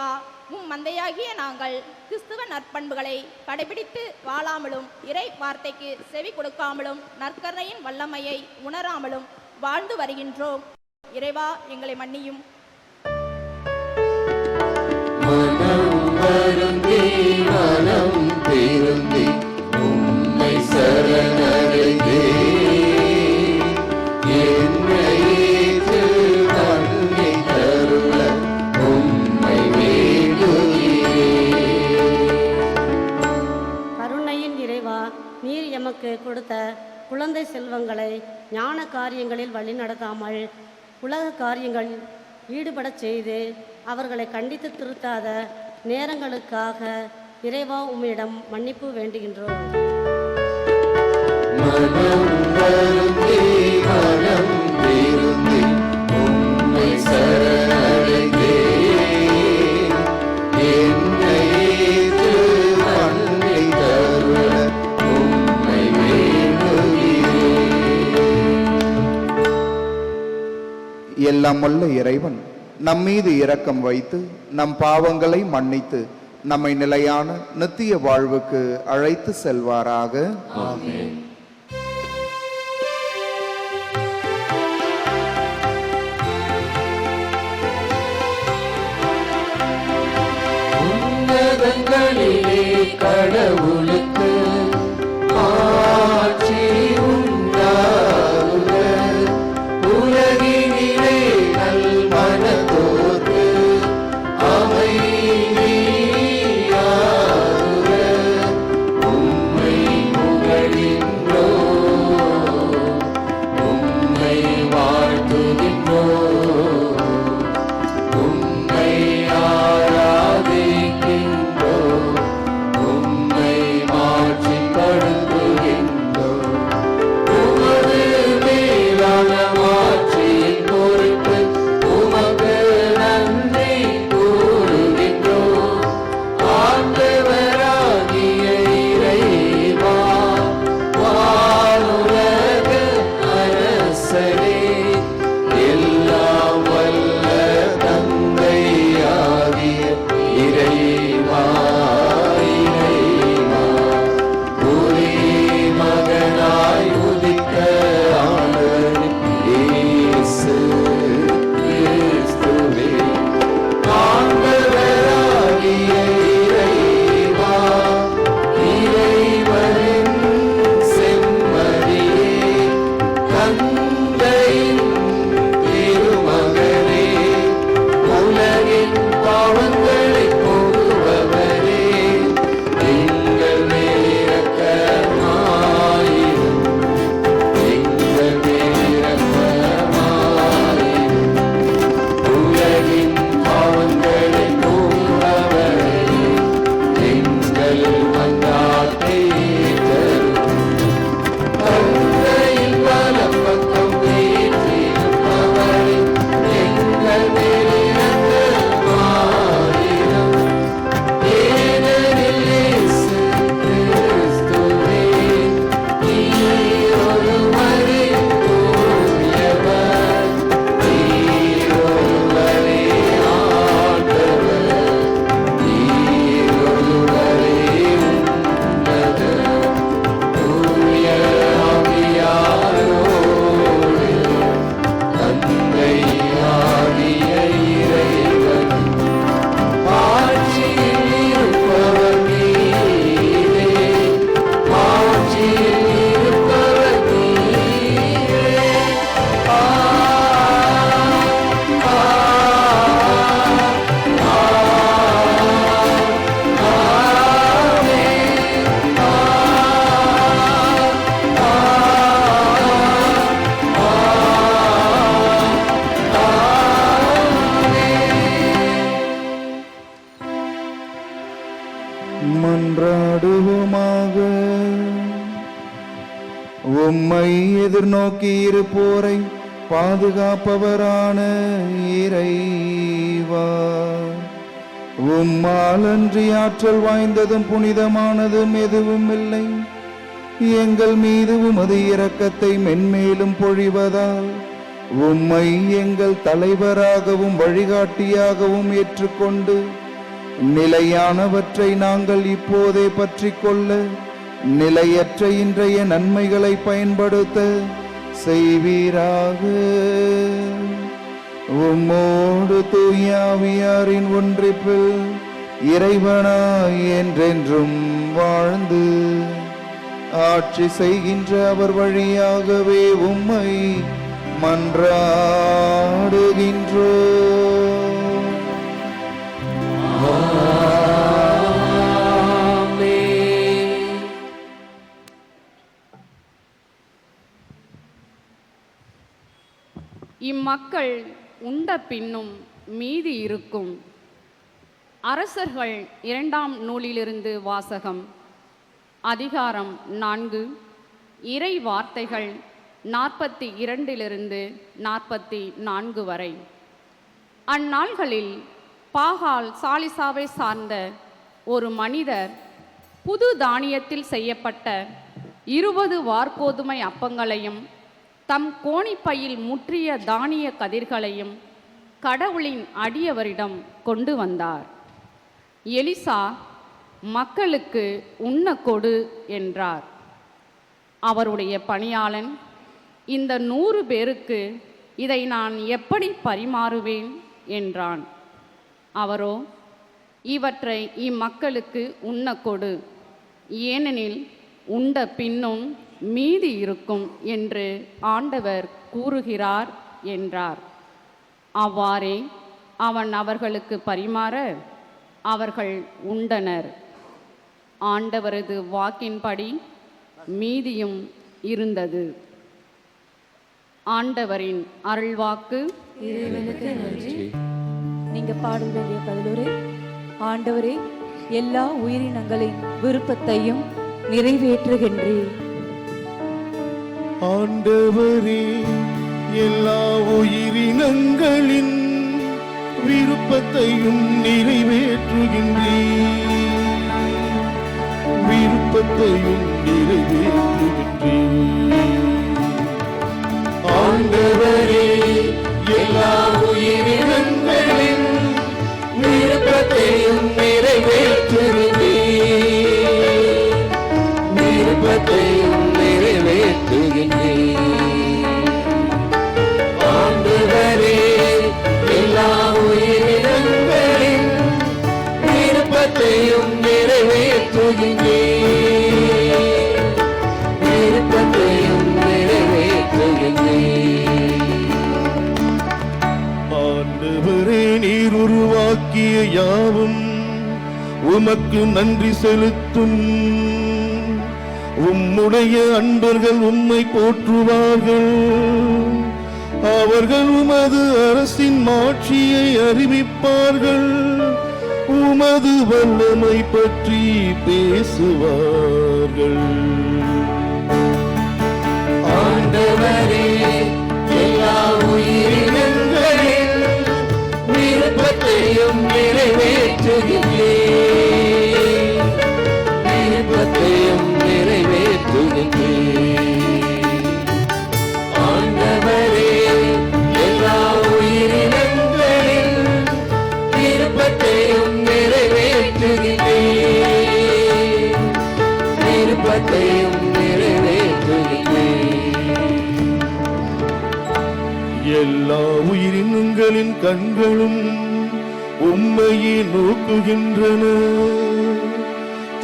இறைவா, மந்தையாகிய நாங்கள் கிறிஸ்துவ நற்பண்புகளை கடைபிடித்து வாழாமலும் இறை வார்த்தைக்கு செவி கொடுக்காமலும் நற்கருணையின் வல்லமையை உணராமலும் வாழ்ந்து வருகின்றோம். இறைவா, எங்களை மன்னியும். மனம் வருந்தி மனம் திருந்தி உம்மை சரணடைந்தே என்னை ஏற்று நன்மை தருள உம்மை வேண்டுகிறேன். கருணையின் இறைவா, நீர் எமக்கு கொடுத்த குழந்தை செல்வங்களை ஞான காரியங்களில் வழிநடத்தாமல் உலக காரியங்களில் ஈடுபடச் செய்து அவர்களை கண்டித்து திருத்தாத நேரங்களுக்காக இறைவா, உம்மிடம் மன்னிப்பு வேண்டுகின்றோம். மனம் வருந்தி மனம் திருந்தி உம்மை சரணடைந்தே என்னை ஏற்று நன்மை தருள உம்மை வேண்டுகிறேன். எல்லாம் வல்ல இறைவன் நம்மீது இரக்கம் வைத்து நம் பாவங்களை மன்னித்து நம்மை நிலையான நித்திய வாழ்வுக்கு அழைத்து செல்வாராக. ஆமென். உன்னதங்களிலே கடவுளுக்கு ஆட்சி உண்டாகுக. உலகினிலே நல்மனத்தோர்க்கு அமைதியாகுக. உம்மை புகழ்கின்றோம், உம்மை வாழ்த்துகின்றோம், உம்மை ஆராதிக்கின்றோம், உம்மை மாட்சிப்படுத்துகின்றோம். உமது மேலான மாட்சியின் பொருட்டு உமக்கு நன்றி கூறுகின்றோம். ஆண்டவராகிய இறைவா, வானுலக அரசரே, எல்லாம் வல்ல தந்தையாகிய இறைவா, இறைவா, ஒரே மகனாய் உதித்த ஆண்டவர் இயேசு கிறிஸ்துவே, ஆண்டவராகிய இறைவா, இறைவனின் செம்மறியே, தந்தையின் திருமகனே, உலகின் பாவங்களை போக்குபவரே, எங்கள் மேல் இரக்கமாயிரும், எங்கள் மேல் இரக்கமாயிரும். உலகின் பாவங்களை போக்குபவரே, எங்கள் மன்றாட்டை ஏற்றருளும். தந்தையின் வலப்பக்கம் வீற்றிருப்பவரே, எங்கள் மேல் இரக்கமாயிரும். ஏனெனில் இயேசு கிறிஸ்துவே, நீர் ஒருவரே தூயவர், நீர் ஒருவரே ஆண்டவர், நீர் ஒருவரே உன்னதர். தூய ஆவியாரோடு தந்தையாகிய இறைவன் ஆட்சியில் இருப்பவர் நீரே, ஆட்சியில் இருப்பவர் நீரே. மன்றாடுவோமாக. உம்மை எதிர்நோக்கி இருப்போரை பாதுகாப்பவரான இறைவா, உம்மால் அன்றி ஆற்றல் வாய்ந்ததும் புனிதமானதும் எதுவும் இல்லை. எங்கள் மீது உமது இரக்கத்தை மென்மேலும் பொழிவதால் உம்மை எங்கள் தலைவராகவும் வழிகாட்டியாகவும் ஏற்றுக்கொண்டு நிலையானவற்றை நாங்கள் இப்போதே பற்றிக் கொள்ள நிலையற்ற இன்றைய நன்மைகளை பயன்படுத்த செய்வீராக. உம்மோடு தூயாவியாரின் ஒன்றிப்பில் இறைவனாய் என்றென்றும் வாழ்ந்து ஆட்சி செய்கின்ற அவர் வழியாகவே உம்மை மன்றாடுகின்றோம். இம்மக்கள் உண்ட பின்னும் மீதி இருக்கும். அரசர்கள் 2ஆம் நூலிலிருந்து வாசகம். அதிகாரம் 4, இறை வார்த்தைகள் 42 44 வரை. அந்நாள்களில் பாகால் சாலிசாவை சார்ந்த ஒரு மனிதர் புது தானியத்தில் செய்யப்பட்ட 20 வார்கோதுமை அப்பங்களையும் தம் கோணிப்பையில் முற்றிய தானிய கதிர்களையும் கடவுளின் அடியவரிடம் கொண்டு வந்தார். எலிசா, மக்களுக்கு உண்ண கொடு என்றார். அவருடைய பணியாளன், இந்த 100 பேருக்கு இதை நான் எப்படி பரிமாறுவேன் என்றான். அவரோ, இவற்றை இம்மக்களுக்கு உண்ண கொடு, ஏனெனில் உண்ட பின்னும் மீதி இருக்கும் என்று ஆண்டவர் கூறுகிறார் என்றார். அவ்வாறே அவன் அவர்களுக்கு பரிமாற அவர்கள் உண்டனர். ஆண்டவரது வாக்கின்படி மீதியும் இருந்தது. ஆண்டவரின் அருள்வாக்கு. இறைவனுக்கு நன்றி. நீங்க பாடும் வேண்டிய பதிலுரை. ஆண்டவரே, எல்லா உயிரினங்களின் விருப்பத்தையும் நிறைவேற்றுகின்றேன். ஆண்டவரே, எல்லா உயிரினங்களின் விருப்பத்தையும் நிறைவேற்றுகின்றேன். விருப்பத்தையும் நிறைவேற்றுகின்றேன். ஆண்டவரே, எல்லா உயிரினங்களின் விருப்பத்தையும் நிறைவேற்றுகின்றேன். விருப்பத்தையும் நிறைவேற்றுகின்றேன். ஆண்டவரே, எல்லா உயிரினங்களின் விருப்பத்தையும் நிறைவேற்றுகின்றேன். விருப்பத்தையும் நிறைவேற்றுகின்றேன். ஆண்டவரே, நீர் உருவாக்கிய யாவும் உமக்கு நன்றி செலுத்தும். உம்முடைய அன்பர்கள் உம்மை போற்றுவார்கள். அவர்கள் உமது அரசின் மாட்சியை அறிவிப்பார்கள். உமது வல்லமை பற்றி பேசுவார்கள். ஆண்டவரே, எல்லா உயிரினங்களின் விருப்பத்தையும் நிறைவேற்றுகின்றேன். விருப்பத்தையும் நிறைவேற்றுகின்றேன். ஆண்டவரே, எல்லா உயிரினங்களின் விருப்பத்தையும் நிறைவேற்றுகின்றேன். விருப்பத்தையும் நிறைவேற்றுகின்றேன். எல்லா உயிரினங்களின் கண்களும் உம்மையே நோக்குகின்றன.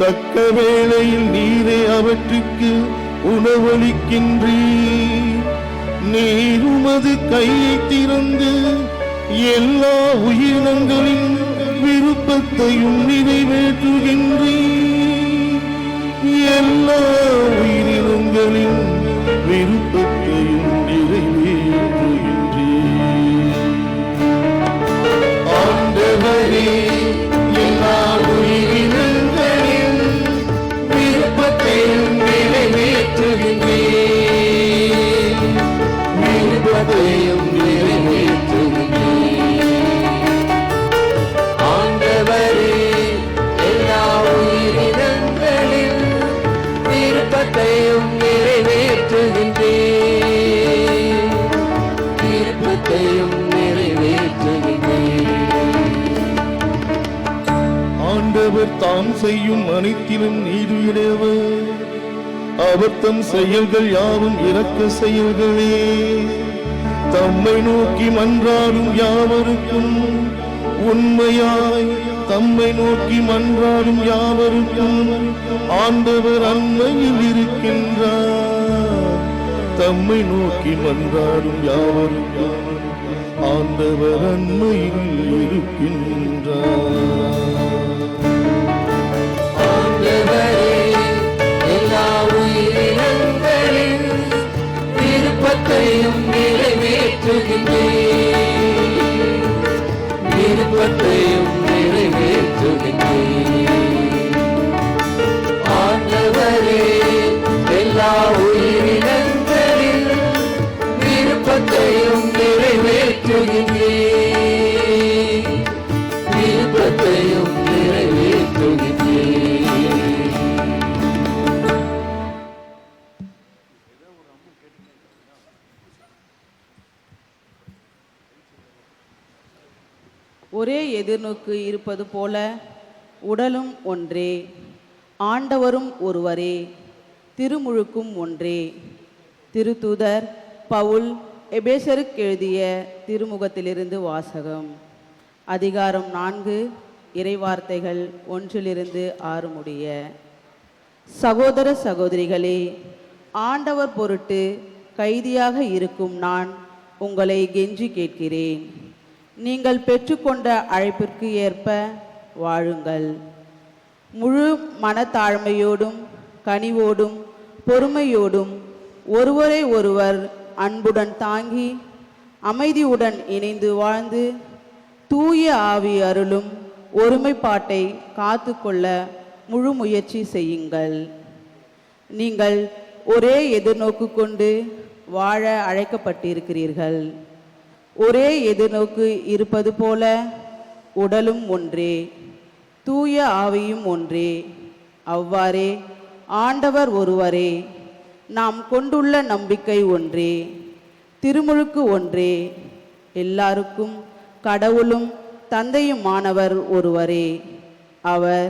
தக்க வேளையில் நீரே அவற்றுக்கு உணவளிக்கின்றீர். நீர் உமது கையை திறந்து எல்லா உயிரினங்களின் விருப்பத்தையும் நிறைவேற்றுகின்றீர். எல்லா உயிரினங்களின் விருப்பத்தையும் நிறைவேற்றுகின்றீர். ஆண்டவரே, எல்லா உயிரினங்களின் விருப்பத்தையும் நிறைவேற்றுகின்றேன். விருப்பத்தையும் நிறைவேற்றுகின்றேன். ஆண்டவரே, எல்லா உயிரினங்களின் விருப்பத்தையும் நிறைவேற்றுகின்றேன். ஆண்டவர் தாம் செய்யும் அனைத்திலும் நீதியுடையவர். அவர் தம் செயல்கள் யாவும் இரக்க செயல்களே. தம்மை நோக்கி மன்றாடும் யாவருக்கும் உண்மையாய் தம்மை நோக்கி மன்றாடும் யாவருக்கும் ஆண்டவர் அண்மையில் இருக்கின்றார். தம்மை நோக்கி மன்றாடும் யாவருக்கும் ஆண்டவர் அண்மையில் இருக்கின்றார். ஆண்டவரே, எல்லா உயிரினங்களின் விருப்பத்தையும் நிறைவேற்றுகின்றேன். விருப்பத்தையும் நிறைவேற்றுகின்றேன். ஆண்டவரே, எல்லா உயிரினங்களின் விருப்பத்தையும் நிறைவேற்றுகின்றேன். விருப்பத்தையும் நிறைவேற்றுகின்றேன். ஒரே எதிர்நோக்கு இருப்பது போல உடலும் ஒன்றே, ஆண்டவரும் ஒருவரே, திருமுழுக்கும் ஒன்றே. திருத்தூதர் பவுல் எபேசருக்கு எழுதிய திருமுகத்திலிருந்து வாசகம். அதிகாரம் 4, இறைவார்த்தைகள் 1-6 முடிய. சகோதர சகோதரிகளே, ஆண்டவர் பொருட்டு கைதியாக இருக்கும் நான் உங்களை கெஞ்சி கேட்கிறேன். நீங்கள் பெற்றுக்கொண்ட அழைப்பிற்கு ஏற்ப வாழுங்கள். முழு மனத்தாழ்மையோடும் கனிவோடும் பொறுமையோடும் ஒருவரை ஒருவர் அன்புடன் தாங்கி அமைதியுடன் இணைந்து வாழ்ந்து தூய ஆவி அருளும் ஒருமைப்பாட்டை காத்து கொள்ள முழு முயற்சி செய்யுங்கள். நீங்கள் ஒரே எதிர்நோக்கு கொண்டு வாழ அழைக்கப்பட்டிருக்கிறீர்கள். ஒரே எதிர்நோக்கு இருப்பது போல உடலும் ஒன்றே, தூய ஆவியும் ஒன்றே. அவ்வாறே ஆண்டவர் ஒருவரே, நாம் கொண்டுள்ள நம்பிக்கை ஒன்றே, திருமுழுக்கு ஒன்றே. எல்லாருக்கும் கடவுளும் தந்தையுமானவர் ஒருவரே. அவர்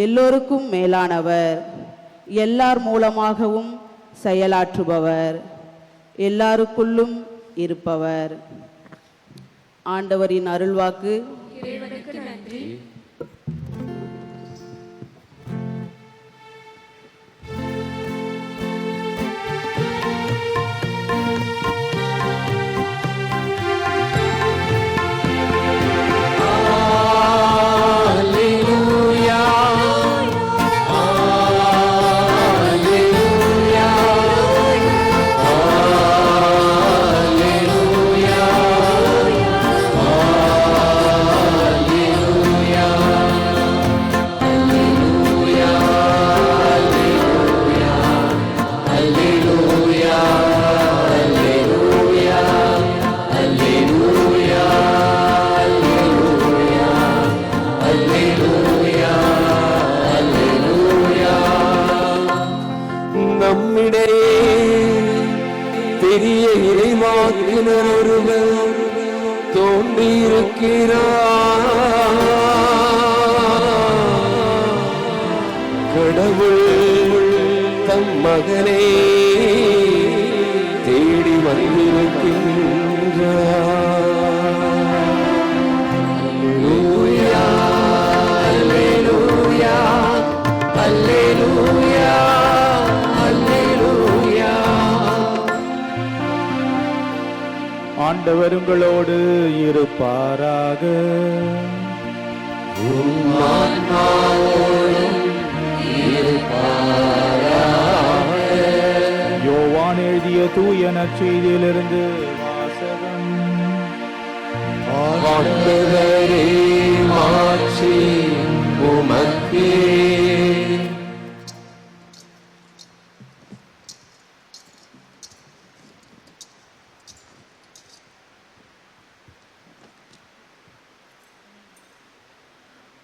எல்லோருக்கும் மேலானவர், எல்லார் மூலமாகவும் செயலாற்றுபவர், எல்லாருக்குள்ளும் இருப்பவர். ஆண்டவரின் அருள்வாக்கு. இறைவனுக்கு நன்றி. பெரிய இறைவாக்கினர் ஒருவர் தோன்றியிருக்கிறார். கடவுள் தம் மகனை தேடி வந்திருக்கின்றார். அல்லேலூயா, அல்லேலூயா, அல்லேலூயா, அல்லேலூயா. ஆண்டவர் உங்களோடு இருப்பாராக. யோவான் எழுதிய தூய நற்செய்தியிலிருந்து வாசகம். ஆண்டவரே, மாட்சி உமக்கே.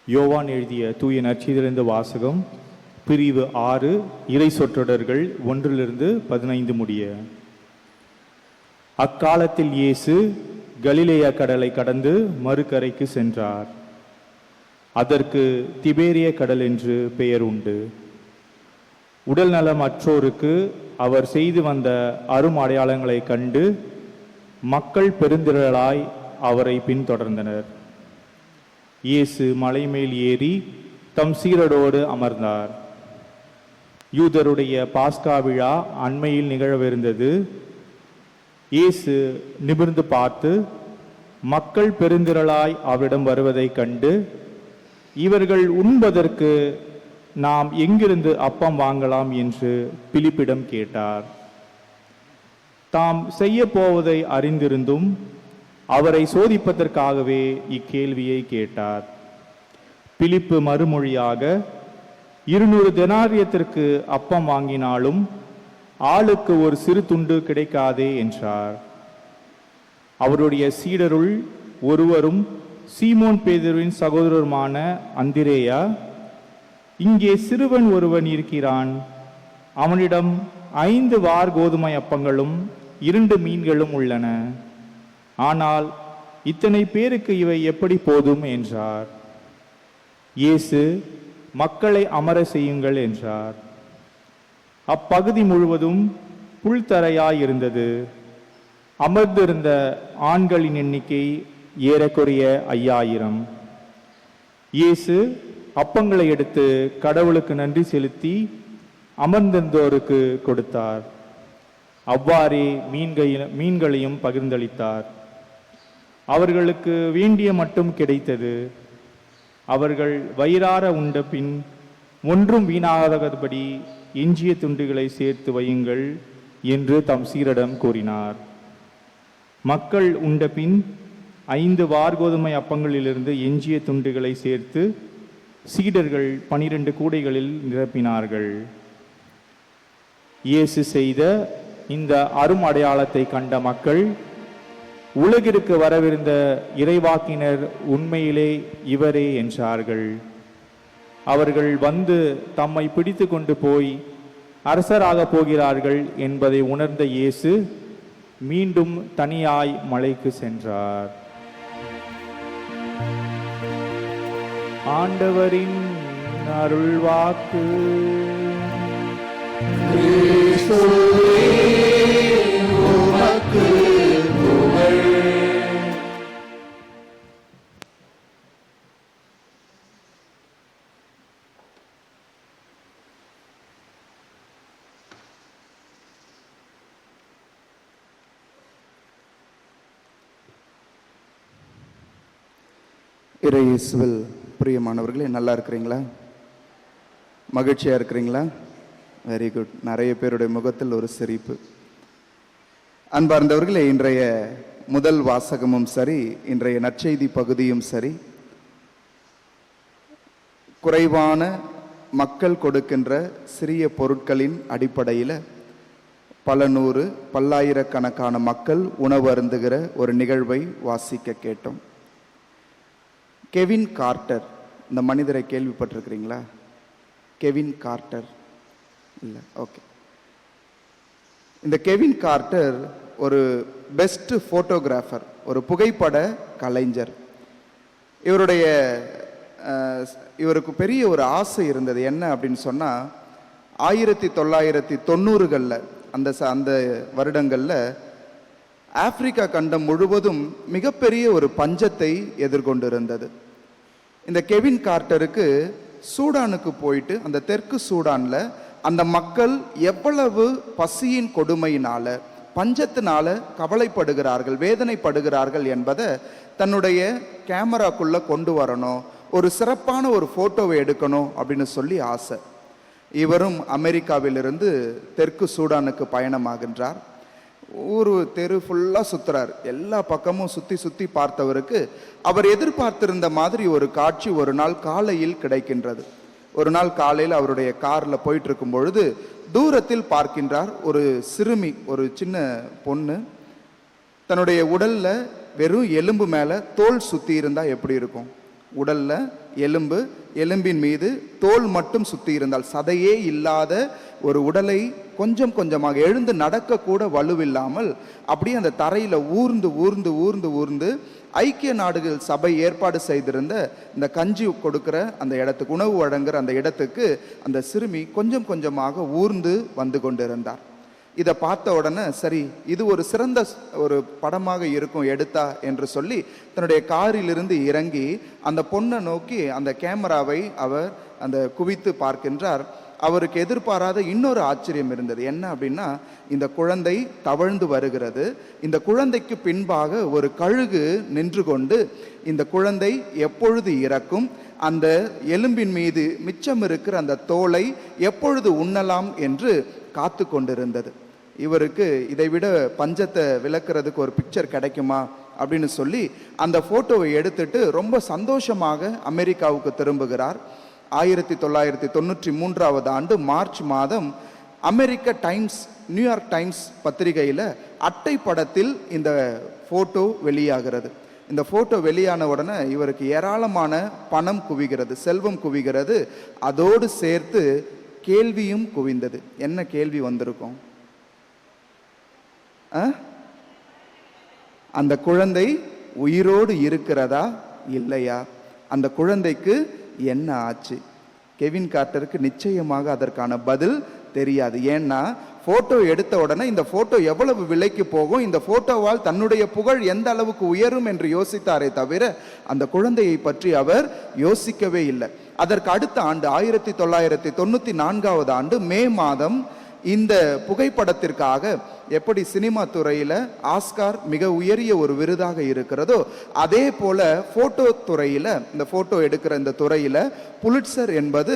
யோவான் எழுதிய தூய நற்செய்தியிலிருந்து வாசகம். பிரிவு 6, இறை சொற்றொடர்கள் 1-15 முடிய. அக்காலத்தில் இயேசு கலிலேயா கடலை கடந்து மறுகரைக்கு சென்றார். அதற்கு திபேரிய கடல் என்று பெயர் உண்டு. உடல் நலமற்றோருக்கு அவர் செய்து வந்த அரும் அடையாளங்களைக் கண்டு மக்கள் பெருந்திரளாய் அவரை பின்தொடர்ந்தனர். இயேசு மலைமேல் ஏறி தம் சீடரோடு அமர்ந்தார். யூதருடைய பாஸ்கா விழா அண்மையில் நிகழவிருந்தது. இயேசு நிமிர்ந்து பார்த்து மக்கள் பெருந்திரளாய் அவரிடம் வருவதைக் கண்டு, இவர்கள் உண்பதற்கு நாம் எங்கிருந்து அப்பம் வாங்கலாம் என்று பிலிப்பிடம் கேட்டார். தாம் செய்ய போவதை அறிந்திருந்தும் அவரை சோதிப்பதற்காகவே இக்கேள்வியை கேட்டார். பிலிப்பு மறுமொழியாக, 200 தெனாரியத்திற்கு அப்பம் வாங்கினாலும் ஆளுக்கு ஒரு சிறு துண்டு கிடைக்காதே என்றார். அவருடைய சீடருள் ஒருவரும் சீமோன் பேதுருவின் சகோதரருமான அந்திரேயா, இங்கே சிறுவன் ஒருவன் இருக்கிறான், அவனிடம் 5 வார் கோதுமை அப்பங்களும் 2 மீன்களும் உள்ளன, ஆனால் இத்தனை பேருக்கு இவை எப்படி போதும் என்றார். இயேசு மக்களை அமர செய்யுங்கள் என்றார். அப்பகுதி முழுவதும் புல்தரையாயிருந்தது. அமர்ந்திருந்த ஆண்களின் எண்ணிக்கை ஏறக்குறைய 5000. இயேசு அப்பங்களை எடுத்து கடவுளுக்கு நன்றி செலுத்தி அமர்ந்திருந்தோருக்கு கொடுத்தார். அவ்வாறே மீன்களையும் பகிர்ந்தளித்தார். அவர்களுக்கு வேண்டிய மட்டும் கிடைத்தது. அவர்கள் வயிறார உண்ட பின் ஒன்றும் வீணாகாதபடி எஞ்சிய துண்டுகளை சேர்த்து வையுங்கள் என்று தம் சீடரிடம் கூறினார். மக்கள் உண்ட பின் 5 வார்கோதுமை அப்பங்களிலிருந்து எஞ்சிய துண்டுகளை சேர்த்து சீடர்கள் 12 கூடைகளில் நிரப்பினார்கள். இயேசு செய்த இந்த அரும் அடையாளத்தை கண்ட மக்கள், உலகிற்கு வரவிருந்த இறைவாக்கினர் உண்மையிலே இவரே என்றார்கள். அவர்கள் வந்து தம்மை பிடித்து கொண்டு போய் அரசராக போகிறார்கள் என்பதை உணர்ந்த இயேசு மீண்டும் தனியாய் மலைக்கு சென்றார். ஆண்டவரின் அருள்வாக்கு. இறையேசுவில் பிரியமானவர்களே, நல்லா இருக்கிறீங்களா? மகிழ்ச்சியாக இருக்கிறீங்களா? Very good. நிறைய பேருடைய முகத்தில் ஒரு சிரிப்பு. அன்பார்ந்தவர்களே, இன்றைய முதல் வாசகமும் சரி, இன்றைய நற்செய்தி பகுதியும் சரி, குறைவான மக்கள் கொடுக்கின்ற சிறிய பொருட்களின் அடிப்படையில் பல நூறு பல்லாயிரக்கணக்கான மக்கள் உணவு அருந்துகிற ஒரு நிகழ்வை வாசிக்க கேட்டோம். கெவின் கார்ட்டர், இந்த மனிதரை கேள்விப்பட்டிருக்கிறீங்களா? கெவின் கார்ட்டர் இல்லை? ஓகே. இந்த கெவின் கார்ட்டர் ஒரு பெஸ்ட் ஃபோட்டோகிராஃபர், ஒரு புகைப்பட கலைஞர். இவருக்கு பெரிய ஒரு ஆசை இருந்தது. என்ன அப்படின்னு சொன்னால், 1990களில் அந்த வருடங்களில் ஆப்பிரிக்கா கண்டம் முழுவதும் மிகப்பெரிய ஒரு பஞ்சத்தை எதிர்கொண்டிருந்தது. இந்த கெவின் கார்ட்டருக்கு சூடானுக்கு போயிட்டு, அந்த தெற்கு சூடானில் அந்த மக்கள் எவ்வளவு பசியின் கொடுமையினால, பஞ்சத்தினால கவலைப்படுகிறார்கள், வேதனைப்படுகிறார்கள் என்பதை தன்னுடைய கேமராக்குள்ளே கொண்டு வரணும், ஒரு சிறப்பான ஒரு ஃபோட்டோவை எடுக்கணும் அப்படின்னு சொல்லி ஆசை. இவரும் அமெரிக்காவிலிருந்து தெற்கு சூடானுக்கு பயணமாகின்றார். ஊர் தெரு ஃபுல்லாக சுற்றுறார். எல்லா பக்கமும் சுற்றி சுற்றி பார்த்தவருக்கு அவர் எதிர்பார்த்திருந்த மாதிரி ஒரு காட்சி ஒரு நாள் காலையில் கிடைக்கின்றது. ஒரு நாள் காலையில் அவருடைய காரில் போயிட்டு இருக்கும் பொழுது தூரத்தில் பார்க்கின்றார் ஒரு சிறுமி, ஒரு சின்ன பொண்ணு. தன்னுடைய உடலில் வெறும் எலும்பு மேலே தோல் சுற்றி இருந்தால் எப்படி இருக்கும்? உடலில் எலும்பின் மீது தோல் மட்டும் சுற்றி இருந்தால், சதையே இல்லாத ஒரு உடலை கொஞ்சம் கொஞ்சமாக எழுந்து நடக்க கூட வலுவில்லாமல் அப்படியே அந்த தரையில ஊர்ந்து ஊர்ந்து ஊர்ந்து ஊர்ந்து ஐக்கிய நாடுகள் சபை ஏற்பாடு செய்திருந்த இந்த கஞ்சி கொடுக்கிற அந்த இடத்துக்கு, உணவு வழங்குற அந்த இடத்துக்கு அந்த சிறுமி கொஞ்சம் கொஞ்சமாக ஊர்ந்து வந்து கொண்டிருந்தார். இதை பார்த்த உடனே சரி, இது ஒரு சிறந்த ஒரு படமாக இருக்கும் எடுத்தா என்று சொல்லி தன்னுடைய காரிலிருந்து இறங்கி அந்த பொண்ணை நோக்கி அந்த கேமராவை அவர் அந்த குவித்து பார்க்கின்றார். அவருக்கு எதிர்பாராத இன்னொரு ஆச்சரியம் இருந்தது. என்ன அப்படின்னா, இந்த குழந்தை தவழ்ந்து வருகிறது. இந்த குழந்தைக்கு பின்பாக ஒரு கழுகு நின்று கொண்டு இந்த குழந்தை எப்பொழுது இறக்கும், அந்த எலும்பின் மீது மிச்சம் இருக்கிற அந்த தோலை எப்பொழுது உண்ணலாம் என்று காத்து கொண்டிருந்தது. இவருக்கு இதை விட பஞ்சத்தை விளக்குறதுக்கு ஒரு பிக்சர் கிடைக்குமா அப்படின்னு சொல்லி அந்த போட்டோவை எடுத்துட்டு ரொம்ப சந்தோஷமாக அமெரிக்காவுக்கு திரும்புகிறார். 1993 ஆண்டு மார்ச் மாதம் அமெரிக்க டைம்ஸ், நியூயார்க் டைம்ஸ் பத்திரிகையில் அட்டை படத்தில் இந்த போட்டோ வெளியாகிறது. இந்த போட்டோ வெளியான உடனே இவருக்கு ஏராளமான பணம் குவிகிறது, செல்வம் குவிகிறது. அதோடு சேர்த்து கேள்வியும் குவிந்தது. என்ன கேள்வி வந்திருக்கும்? அந்த குழந்தை உயிரோடு இருக்கிறதா இல்லையா? அந்த குழந்தைக்கு என்ன ஆச்சு? கெவின் கார்ட்டருக்கு நிச்சயமாக அதற்கான பதில் தெரியாது. ஏன்னா போட்டோ எடுத்த உடனே இந்த போட்டோ எவ்வளவு விலைக்கு போகும், இந்த போட்டோவால் தன்னுடைய புகழ் எந்த அளவுக்கு உயரும் என்று யோசித்தாரே தவிர அந்த குழந்தையை பற்றி அவர் யோசிக்கவே இல்லை. அதற்கு அடுத்த ஆண்டு 1994 ஆண்டு மே மாதம் இந்த புகைப்படத்திற்காக எப்படி சினிமா துறையில ஆஸ்கார் மிக உயரிய ஒரு விருதாக இருக்கிறதோ, அதே போல போட்டோ துறையில, இந்த போட்டோ எடுக்கிற இந்த துறையில புலிட்சர் என்பது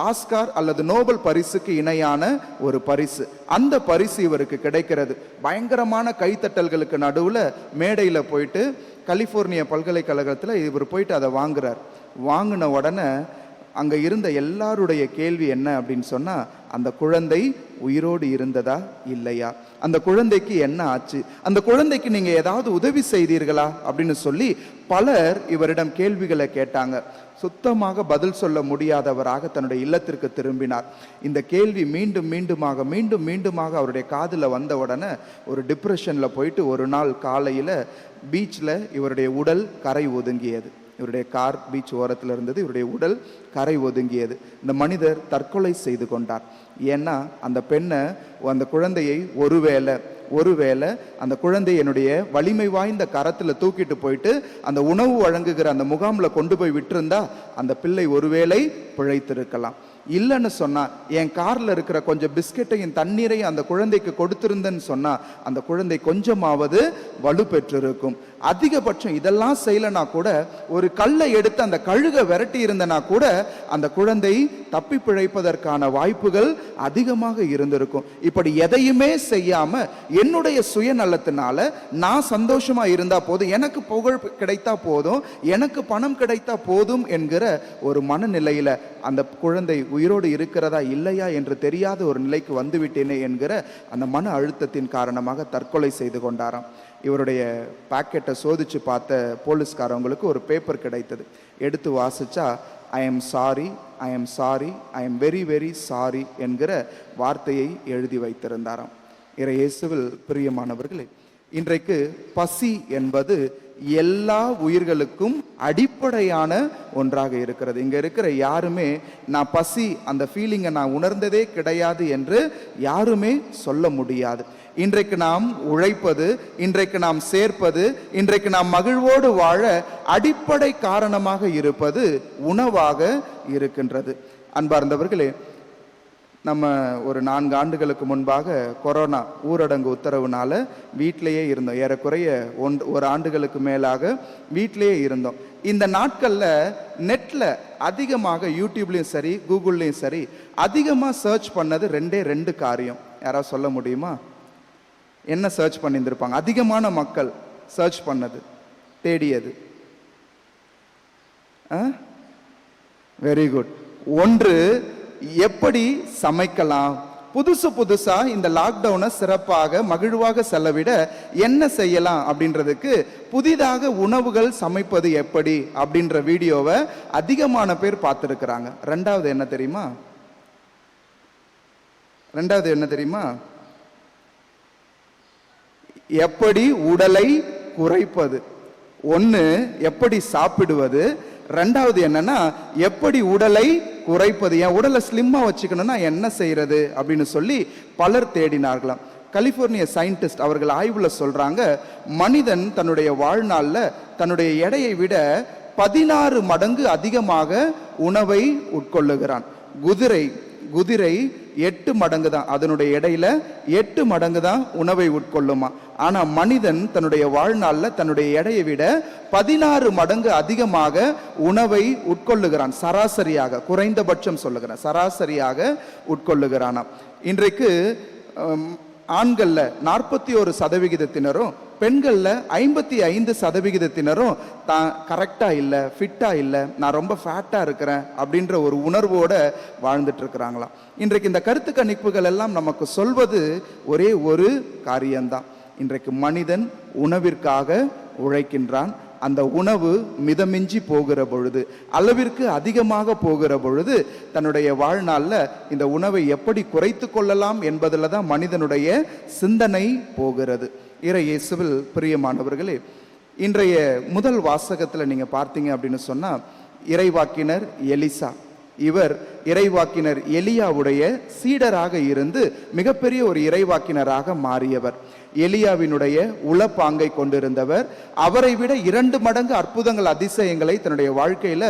ஆஸ்கார் அல்லது நோபல் பரிசுக்கு இணையான ஒரு பரிசு. அந்த பரிசு இவருக்கு கிடைக்கிறது. பயங்கரமான கைத்தட்டல்களுக்கு நடுவுல மேடையில போயிட்டு கலிபோர்னியா பல்கலைக்கழகத்துல இவர் போயிட்டு அதை வாங்குறார். வாங்கின உடனே அங்க இருந்த எல்லாருடைய கேள்வி என்ன அப்படின்னு சொன்னா, அந்த குழந்தை உயிரோடு இருந்ததா இல்லையா, அந்த குழந்தைக்கு என்ன ஆச்சு, அந்த குழந்தைக்கு நீங்க ஏதாவது உதவி செய்தீர்களா அப்படின்னு சொல்லி பலர் இவரிடம் கேள்விகளை கேட்டாங்க. சுத்தமாக பதில் சொல்ல முடியாதவராக தன்னுடைய இல்லத்திற்கு திரும்பினார். இந்த கேள்வி மீண்டும் மீண்டுமாக அவருடைய காதுல வந்த உடனே ஒரு டிப்ரெஷன்ல போயிட்டு ஒரு நாள் காலையில பீச்ல இவருடைய உடல் கரை ஒதுங்கியது. இவருடைய கார் பீச் ஓரத்தில் இருந்தது. இவருடைய உடல் கரை ஒதுங்கியது. இந்த மனிதர் தற்கொலை செய்து கொண்டார். ஏன்னா அந்த பெண்ணை, அந்த குழந்தையை ஒருவேளை அந்த குழந்தை என்னுடைய வலிமை வாய்ந்த கரத்தில் தூக்கிட்டு போயிட்டு அந்த உணவு வழங்குகிற அந்த முகாமில் கொண்டு போய் விட்டிருந்தா அந்த பிள்ளை ஒருவேளை பிழைத்திருக்கலாம். இல்லைன்னு சொன்னா, என் கார்ல இருக்கிற கொஞ்சம் பிஸ்கெட்டையும் தண்ணீரையும் அந்த குழந்தைக்கு கொடுத்திருந்தேன்னு சொன்னா அந்த குழந்தை கொஞ்சமாவது வலு பெற்றிருக்கும். அதிகபட்சம் இதெல்லாம் செய்யலனா கூட ஒரு கல்லை எடுத்து அந்த கழுகை விரட்டி இருந்தனா கூட அந்த குழந்தை தப்பி பிழைப்பதற்கான வாய்ப்புகள் அதிகமாக இருந்திருக்கும். இப்படி எதையுமே செய்யாம என்னுடைய சுயநலத்தினால நான் சந்தோஷமா இருந்தா போதும், எனக்கு புகழ் கிடைத்தா போதும், எனக்கு பணம் கிடைத்தா போதும் என்கிற ஒரு மனநிலையில அந்த குழந்தை உயிரோடு இருக்கிறதா இல்லையா என்று தெரியாத ஒரு நிலைக்கு வந்துவிட்டேனே என்கிற அந்த மன அழுத்தத்தின் காரணமாக தற்கொலை செய்து கொண்டாராம். இவருடைய பாக்கெட்டை சோதிச்சு பார்த்த போலீஸ்காரவங்களுக்கு ஒரு பேப்பர் கிடைத்தது. எடுத்து வாசிச்சா I am sorry, I am sorry, I am very very sorry என்கிற வார்த்தையை எழுதி வைத்திருந்தாராம். இயேசுவில் பிரியமானவர்களே, இன்றைக்கு பசி என்பது எல்லா உயிர்களுக்கும் அடிப்படையான ஒன்றாக இருக்கிறது. இங்க இருக்கிற யாருமே நான் பசி அந்த ஃபீலிங்கை நான் உணர்ந்ததே கிடையாது என்று யாருமே சொல்ல முடியாது. இன்றைக்கு நாம் உழைப்பது, இன்றைக்கு நாம் சேர்ப்பது, இன்றைக்கு நாம் மகிழ்வோடு வாழ அடிப்படை காரணமாக இருப்பது உணவாக இருக்கின்றது. அன்பார்ந்தவர்களே, நம்ம ஒரு 4 ஆண்டுகளுக்கு முன்பாக கொரோனா ஊரடங்கு உத்தரவுனால வீட்டிலேயே இருந்தோம். ஏறக்குறைய 1 ஆண்டுகளுக்கு மேலாக வீட்டிலேயே இருந்தோம். இந்த நாட்களில் நெட்டில் அதிகமாக யூடியூப்லேயும் சரி கூகுள்லேயும் சரி அதிகமாக சர்ச் பண்ணது 2 காரியம். யாராவது சொல்ல முடியுமா? என்ன சர்ச் பண்ணியிருந்திருப்பாங்க? அதிகமான மக்கள் சர்ச் பண்ணது, தேடியது. Very good. ஒன்று, எப்படி சமைக்கலாம், புதுசா இந்த லாக்டவுனை சிறப்பாக மகிழ்வாக செலவிட என்ன செய்யலாம் அப்படின்றதுக்கு புதிதாக உணவுகள் சமைப்பது எப்படி அப்படின்ற வீடியோவை அதிகமான பேர் பார்த்துருக்குறாங்க. 2வது என்ன தெரியுமா? ரெண்டாவது என்ன தெரியுமா? எப்படி உடலை குறைப்பது. ஒன்று எப்படி சாப்பிடுவது, ரெண்டாவது என்னன்னா எப்படி உடலை குறைப்பது. என் உடலை ஸ்லிம்மா வச்சுக்கணும்னா என்ன செய்யறது அப்படின்னு சொல்லி பலர் தேடினார்களாம். கலிபோர்னியா சயின்டிஸ்ட் அவர்கள் ஆய்வுல சொல்றாங்க, மனிதன் தன்னுடைய வாழ்நாள்ல தன்னுடைய எடையை விட 16 மடங்கு அதிகமாக உணவை உட்கொள்ளுகிறான். குதிரை 8 மடங்கு தான், அதனுடைய எடையில 8 மடங்கு தான் உணவை உட்கொள்ளுமா. ஆனா மனிதன் தன்னுடைய வாழ்நாள்ல தன்னுடைய எடையை விட 16 மடங்கு அதிகமாக உணவை உட்கொள்ளுகிறான். சராசரியாக, குறைந்தபட்சம் சொல்லுகிறான், சராசரியாக உட்கொள்ளுகிறானாம். இன்றைக்கு ஆண்கள்ல 41%, பெண்கள்ல 55% தான் கரெக்டா இல்லை, ஃபிட்டா இல்லை, நான் ரொம்ப ஃபேட்டா இருக்கிறேன் அப்படின்ற ஒரு உணர்வோட வாழ்ந்துட்டு இருக்கிறாங்களாம். இன்றைக்கு இந்த கருத்து கணிப்புகள் எல்லாம் நமக்கு சொல்வது ஒரே ஒரு காரியம்தான். இன்றைக்கு மனிதன் உணவிற்காக உழைக்கின்றான். அந்த உணவு மிதமிஞ்சி போகிற பொழுது, அளவிற்கு அதிகமாக போகிற பொழுது, தன்னுடைய வாழ்நாளில் இந்த உணவை எப்படி குறைத்து கொள்ளலாம் என்பதில் தான் மனிதனுடைய சிந்தனை போகிறது. இறை இயேசுவில் பிரியமானவர்களே, இன்றைய முதல் வாசகத்தில் நீங்கள் பார்த்தீங்க அப்படின்னு சொன்னால், இறைவாக்கினர் எலிசா, இவர் இறைவாக்கினர் எலியாவுடைய சீடராக இருந்து மிகப்பெரிய ஒரு இறைவாக்கினராக மாறியவர். எலியாவினுடைய உளப்பாங்கை கொண்டிருந்தவர். அவரை விட 2 மடங்கு அற்புதங்கள், அதிசயங்களை தன்னுடைய வாழ்க்கையில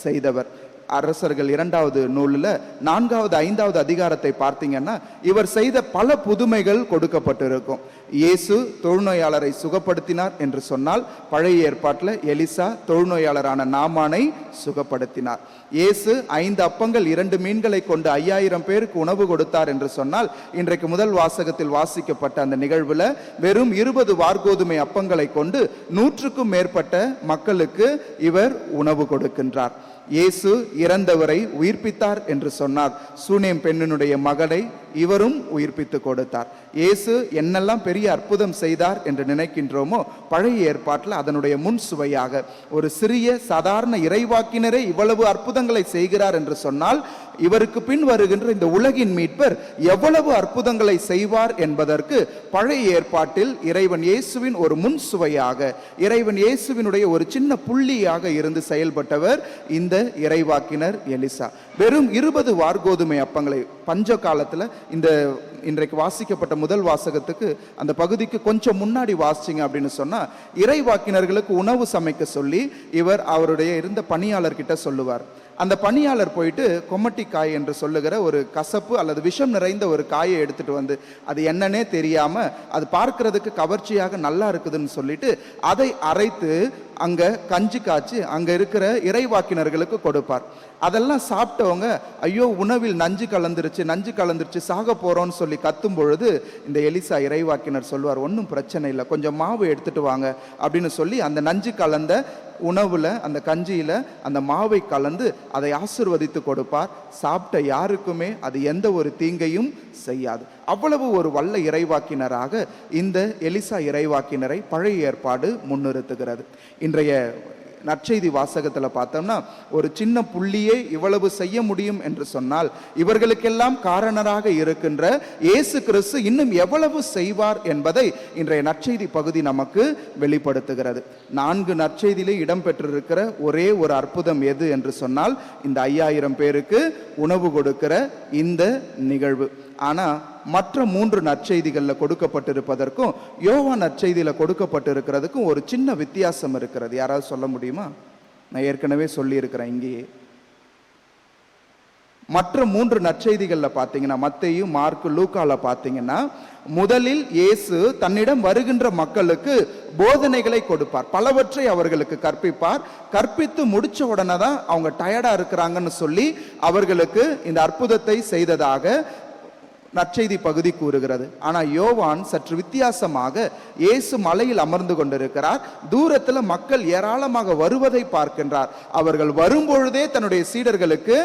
செய்தவர். அரசர்கள் 2வது நூலில் 4வது 5வது அதிகாரத்தை பார்த்தீங்கன்னா இவர் செய்த பல புதுமைகள் கொடுக்கப்பட்டிருக்கும். இயேசு தொழுநோயாளரை சுகப்படுத்தினார் என்று சொன்னால், பழைய ஏற்பாட்டில் எலிசா தொழுநோயாளரான நாமானை சுகப்படுத்தினார். இயேசு 5 அப்பங்கள் 2 மீன்களை கொண்டு 5000 பேருக்கு உணவு கொடுத்தார் என்று சொன்னால், இன்றைக்கு முதல் வாசகத்தில் வாசிக்கப்பட்ட அந்த நிகழ்வுல வெறும் 20 வார்கோதுமை அப்பங்களை கொண்டு 100க்கும் மேற்பட்ட மக்களுக்கு இவர் உணவு கொடுக்கின்றார். இயேசு இறந்தவரை உயிர்ப்பித்தார் என்று சொன்னார். சூனேம் பெண்ணினுடைய மகனை இவரும் உயிர்ப்பித்து கொடுத்தார். இயேசு என்னெல்லாம் பெரிய அற்புதம் செய்தார் என்று நினைக்கின்றோமோ, பழைய ஏற்பாட்டில் அதனுடைய முன் சுவையாக ஒரு சிறிய சாதாரண இறைவாக்கினரே இவ்வளவு அற்புதங்களை செய்கிறார் என்று சொன்னால், இவருக்கு பின் வருகின்ற இந்த உலகின் மீட்பர் எவ்வளவு அற்புதங்களை செய்வார் என்பதற்கு பழைய ஏற்பாட்டில் இறைவன் இயேசுவின் ஒரு முன் சுவையாக, இறைவன் இயேசுவினுடைய ஒரு சின்ன புள்ளியாக இருந்து செயல்பட்டவர் இந்த இறைவாக்கினர் எலிசா. வெறும் 20 வார்கோதுமை அப்பங்களை, பஞ்ச காலத்துல இந்த இன்றைக்கு வாசிக்கப்பட்ட முதல் வாசகத்துக்கு அந்த பகுதிக்கு கொஞ்சம் முன்னாடி வாசிச்சிங்க அப்படின்னு சொன்னா, இறைவாக்கினர்களுக்கு உணவு சமைக்க சொல்லி இவர் அவருடைய இருந்த பணியாளர்கிட்ட சொல்லுவார். அந்த பணியாளர் போயிட்டு கொமட்டி காய் என்று சொல்லுகிற ஒரு கசப்பு அல்லது விஷம் நிறைந்த ஒரு காயை எடுத்துட்டு வந்து, அது என்னன்னே தெரியாம அது பார்க்கறதுக்கு கவர்ச்சியாக நல்லா இருக்குதுன்னு சொல்லிட்டு அதை அரைத்து அங்க கஞ்சி காய்ச்சி அங்க இருக்கிற இறைவாக்கினர்களுக்கு கொடுப்பார். அதெல்லாம் சாப்பிட்டவங்க, ஐயோ உணவில் நஞ்சு கலந்துருச்சு சாக போறோம்னு சொல்லி கத்தும் பொழுது இந்த எலிசா இறைவாக்கினர் சொல்லுவார், ஒன்றும் பிரச்சனை இல்லை, கொஞ்சம் மாவு எடுத்துட்டு வாங்க அப்படின்னு சொல்லி அந்த நஞ்சு கலந்த உணவுல, அந்த கஞ்சியில அந்த மாவை கலந்து அதை ஆசிர்வதித்து கொடுப்பார். சாப்பிட்ட யாருக்குமே அது எந்த ஒரு தீங்கையும் செய்யாது. அவ்வளவு ஒரு வல்ல இறைவாக்கினராக இந்த எலிசா இறைவாக்கினரை பழைய ஏற்பாடு முன்னிறுத்துகிறது. இன்றைய நற்செய்தி வாசகத்துல பார்த்தோம்னா, ஒரு சின்ன புள்ளியே இவ்வளவு செய்ய முடியும் என்று சொன்னால், இவர்களுக்கெல்லாம் காரணராக இருக்கின்ற இயேசு கிறிஸ்து இன்னும் எவ்வளவு செய்வார் என்பதை இன்றைய நற்செய்தி பகுதி நமக்கு வெளிப்படுத்துகிறது. 4 நற்செய்தியிலே இடம்பெற்றிருக்கிற ஒரே ஒரு அற்புதம் எது என்று சொன்னால், இந்த 5000 பேருக்கு உணவு கொடுக்கிற இந்த நிகழ்வு. ஆனா மற்ற 3 நற்செய்திகளில் கொடுக்கப்பட்டிருப்பதற்கும் யோவான் நற்செய்தியில் கொடுக்கப்பட்டிருக்கிறதுக்கும் ஒரு சின்ன வித்தியாசம் இருக்கிறது. யாராவது சொல்ல முடியுமா? நான் ஏற்கனவே சொல்லி இருக்கிறேன். இங்கேயே மற்ற 3 நற்செய்திகளில் பார்த்தீங்கன்னா, மத்தேயு, மார்க்கு, லூக்கால பார்த்தீங்கன்னா, முதலில் இயேசு தன்னிடம் வருகின்ற மக்களுக்கு போதனைகளை கொடுப்பார், பலவற்றை அவர்களுக்கு கற்பிப்பார். கற்பித்து முடிச்ச உடனே தான் அவங்க டயர்டா இருக்கிறாங்கன்னு சொல்லி அவர்களுக்கு இந்த அற்புதத்தை செய்ததாக நற்செய்தி பகுதி கூறுகிறது. ஆனா யோவான் சற்று வித்தியாசமாக, இயேசு மலையில் அமர்ந்து கொண்டிருக்கிறார், தூரத்துல மக்கள் ஏராளமாக வருவதை பார்க்கின்றார். அவர்கள் வரும்பொழுதே தன்னுடைய சீடர்களுக்கு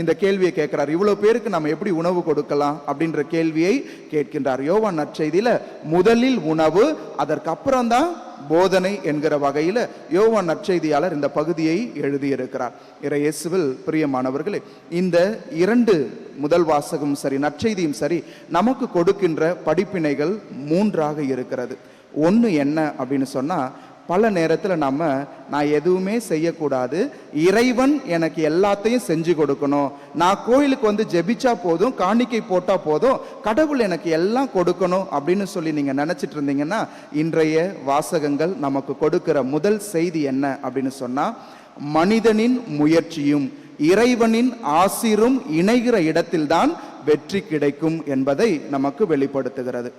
இந்த கேள்வியை கேட்கிறார். இவ்வளவு பேருக்கு நம்ம எப்படி உணவு கொடுக்கலாம் அப்படின்ற கேள்வியை கேட்கின்றார். யோவான் நற்செய்தியில முதலில் உணவு, அதற்கப்புறம் தான் போதனை என்கிற வகையில யோவான் நற்செய்தியாளர் இந்த பகுதியை எழுதியிருக்கிறார். இயேசுவில் பிரியமானவர்களே, இந்த 2 முதல் வாசகமும் சரி, நற்செய்தியும் சரி, நமக்கு கொடுக்கின்ற படிப்பினைகள் 3ஆக இருக்கிறது. ஒன்று என்ன அப்படின்னு சொன்னா, பல நேரத்தில் நான் எதுவுமே செய்யக்கூடாது, இறைவன் எனக்கு எல்லாத்தையும் செஞ்சு கொடுக்கணும், நான் கோயிலுக்கு வந்து ஜெபிச்சா போதும், காணிக்கை போட்டா போதும், கடவுள் எனக்கு எல்லாம் கொடுக்கணும் அப்படின்னு சொல்லி நீங்க நினைச்சிட்டு இருந்தீங்கன்னா, இன்றைய வாசகங்கள் நமக்கு கொடுக்கிற முதல் செய்தி என்ன அப்படின்னு சொன்னா, மனிதனின் முயற்சியும் இறைவனின் ஆசீரும் இணைகிற இடத்தில்தான் வெற்றி கிடைக்கும் என்பதை நமக்கு வெளிப்படுத்துகிறது.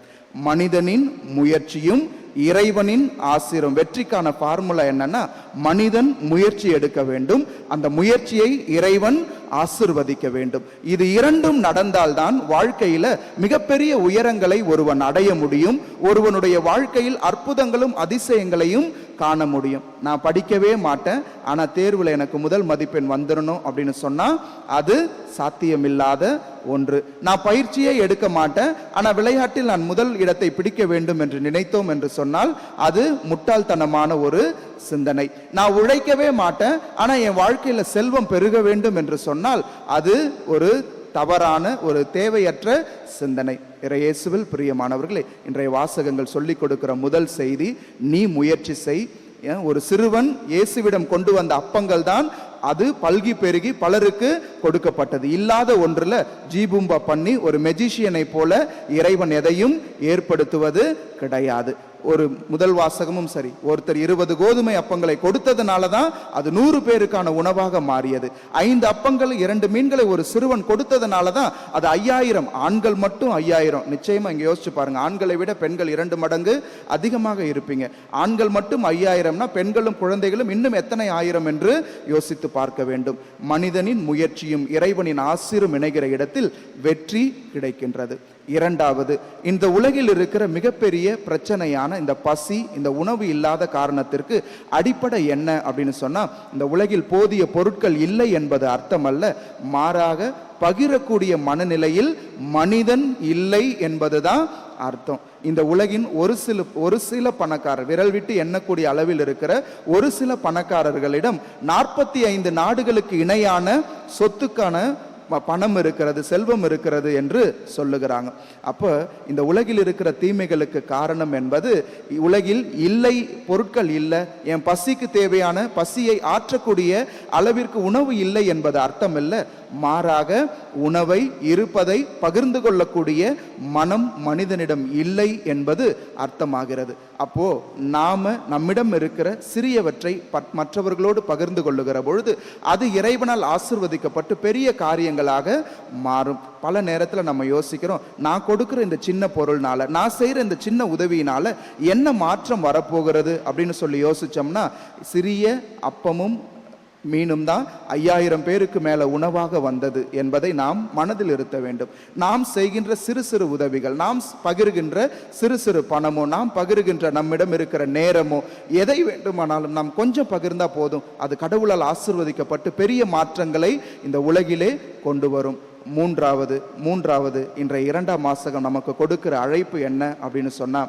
மனிதனின் முயற்சியும் இறைவனின் ஆசீரும். வெற்றிக்கான ஃபார்முலா என்னன்னா, மனிதன் முயற்சி எடுக்க வேண்டும், அந்த முயற்சியை இறைவன் ஆசிர்வதிக்க வேண்டும். இது இரண்டும் நடந்தால்தான் வாழ்க்கையில மிகப்பெரிய உயரங்களை ஒருவன் அடைய முடியும். ஒருவனுடைய வாழ்க்கையில் அற்புதங்களும் அதிசயங்களையும் காண முடியும். நான் படிக்கவே மாட்டேன், ஆனா தேர்வுல எனக்கு முதல் மதிப்பெண் வந்துடணும் அப்படின்னு சொன்னா அது சாத்தியமில்லாத ஒன்று. நான் பயிற்சியே எடுக்க மாட்டேன், ஆனா விளையாட்டில் நான் முதல் இடத்தை பிடிக்க வேண்டும் என்று நினைத்தோம் என்று சொன்னால் அது முட்டாள்தனமான ஒரு சிந்தனை. நான் உழைக்கவே மாட்டேன், ஆனா என் வாழ்க்கையில செல்வம் பெருக வேண்டும் என்று சொன்னால் அது ஒரு தவறான, ஒரு தேவையற்ற சிந்தனை. இயேசுவில் பிரியமானவர்களே, இன்றைய வாசகங்கள் சொல்லிக் கொடுக்கிற முதல் செய்தி, நீ முயற்சி செய். ஒரு சிறுவன் இயேசுவிடம் கொண்டு வந்த அப்பங்கள் தான் அது பல்கி பெருகி பலருக்கு கொடுக்கப்பட்டது. இல்லாத ஒன்றுல ஜீபூம்பா பண்ணி ஒரு மெஜிஷியனை போல இறைவன் எதையும் ஏற்படுத்துவது கிடையாது. ஒரு முதல் வாசகமும் சரி, ஒருத்தர் 20 கோதுமை அப்பங்களை கொடுத்ததுனால தான் அது 100 பேருக்கான உணவாக மாறியது. 5 அப்பங்கள் 2 மீன்களை ஒரு சிறுவன் கொடுத்ததுனால தான் அது 5000, ஆண்கள் மட்டும் 5000. நிச்சயமா இங்க யோசிச்சு பாருங்க, ஆண்களை விட பெண்கள் 2 மடங்கு அதிகமாக இருப்பீங்க. ஆண்கள் மட்டும் 5000னா பெண்களும் குழந்தைகளும் இன்னும் எத்தனை ஆயிரம் என்று யோசித்து பார்க்க வேண்டும். மனிதனின் முயற்சியும் இறைவனின் ஆசீரும் இணைகிற இடத்தில் வெற்றி கிடைக்கின்றது. இரண்டாவது, இந்த உலகில் இருக்கிற மிகப்பெரிய பிரச்சனையான இந்த பசி, இந்த உணவு இல்லாத காரணத்திற்கு அடிப்படை என்ன அப்படின்னு சொன்னா, இந்த உலகில் போதிய பொருட்கள் இல்லை என்பது அர்த்தம் அல்ல, மாறாக பகிரக்கூடிய மனநிலையில் மனிதன் இல்லை என்பதுதான் அர்த்தம். இந்த உலகின் ஒரு சில பணக்காரர், விரல் விட்டு எண்ணக்கூடிய அளவில் இருக்கிற ஒரு சில பணக்காரர்களிடம் 45 நாடுகளுக்கு இணையான சொத்துக்கான பணம் இருக்கிறது, செல்வம் இருக்கிறது என்று சொல்லுகிறாங்க. அப்ப இந்த உலகில் இருக்கிற தீமைகளுக்கு காரணம் என்பது, உலகில் இல்லை, பொருட்கள் இல்லை, என் பசிக்கு தேவையான பசியை ஆற்றக்கூடிய அளவிற்கு உணவு இல்லை என்பது அர்த்தம் இல்லை, மாறாக உணவை இருப்பதை பகிர்ந்து கொள்ளக்கூடிய மனம் மனிதனிடம் இல்லை என்பது அர்த்தமாகிறது. அப்போ நம்மிடம் இருக்கிற சிறியவற்றை மற்றவர்களோடு பகிர்ந்து கொள்ளுகிற பொழுது அது இறைவனால் ஆசிர்வதிக்கப்பட்டு பெரிய காரியங்களாக மாறும். பல நேரத்தில் நம்ம யோசிக்கிறோம், நான் கொடுக்கிற இந்த சின்ன பொருள்னால, நான் செய்யற இந்த சின்ன உதவியினால என்ன மாற்றம் வரப்போகிறது அப்படின்னு சொல்லி யோசிச்சோம்னா, சிறிய அப்பமும் மீனும் தான் 5000 பேருக்கு மேல உணவாக வந்தது என்பதை நாம் மனதில் இருத்த வேண்டும். நாம் செய்கின்ற சிறு சிறு உதவிகள், நாம் பகிர்கின்ற சிறு சிறு பணமோ, நாம் பகிர்கின்ற நம்மிடம் இருக்கிற நேரமோ, எதை வேண்டுமானாலும் நாம் கொஞ்சம் பகிர்ந்தா போதும், அது கடவுளால் ஆசீர்வதிக்கப்பட்டு பெரிய மாற்றங்களை இந்த உலகிலே கொண்டு வரும். மூன்றாவது இன்றைய 2ஆம் வாசகம் நமக்கு கொடுக்கிற அழைப்பு என்ன அப்படின்னு சொன்னா,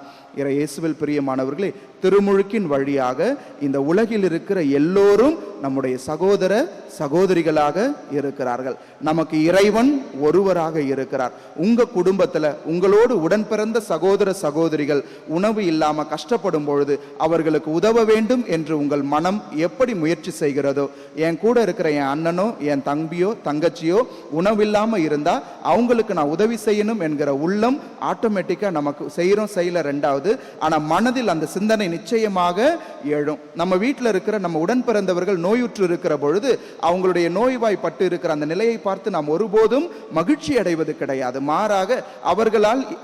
இயேசுவில் பிரியமானவர்களே, திருமுழுக்கின் வழியாக இந்த உலகில் இருக்கிற எல்லோரும் நம்முடைய சகோதர சகோதரிகளாக இருக்கிறார்கள். நமக்கு இறைவன் ஒருவராக இருக்கிறார். உங்க குடும்பத்துல உங்களோடு உடன் பிறந்த சகோதர சகோதரிகள் உணவு இல்லாம கஷ்டப்படும் பொழுது அவர்களுக்கு உதவ வேண்டும் என்று உங்கள் மனம் எப்படி முயற்சி செய்கிறதோ, என் கூட இருக்கிற என் அண்ணனோ என் தம்பியோ தங்கச்சியோ உணவில்லாம இருந்தா அவங்களுக்கு நான் உதவி செய்யணும் என்கிற உள்ளம் ஆட்டோமேட்டிக்கா நமக்கு செய்யல. ரெண்டாவது, ஆனா மனதில் அந்த சிந்தனை நிச்சயமாக எழும். நம்ம வீட்டில் இருக்கிற நம்ம உடன் பிறந்தவர்கள் நோயுற்று இருக்கிற பொழுது அவங்களுடைய நோய்வாய்ப்பட்டு இருக்கிற அந்த நிலையை பார்த்து நாம் ஒருபோதும் மகிழ்ச்சி அடைவது கிடையாது. மாறாக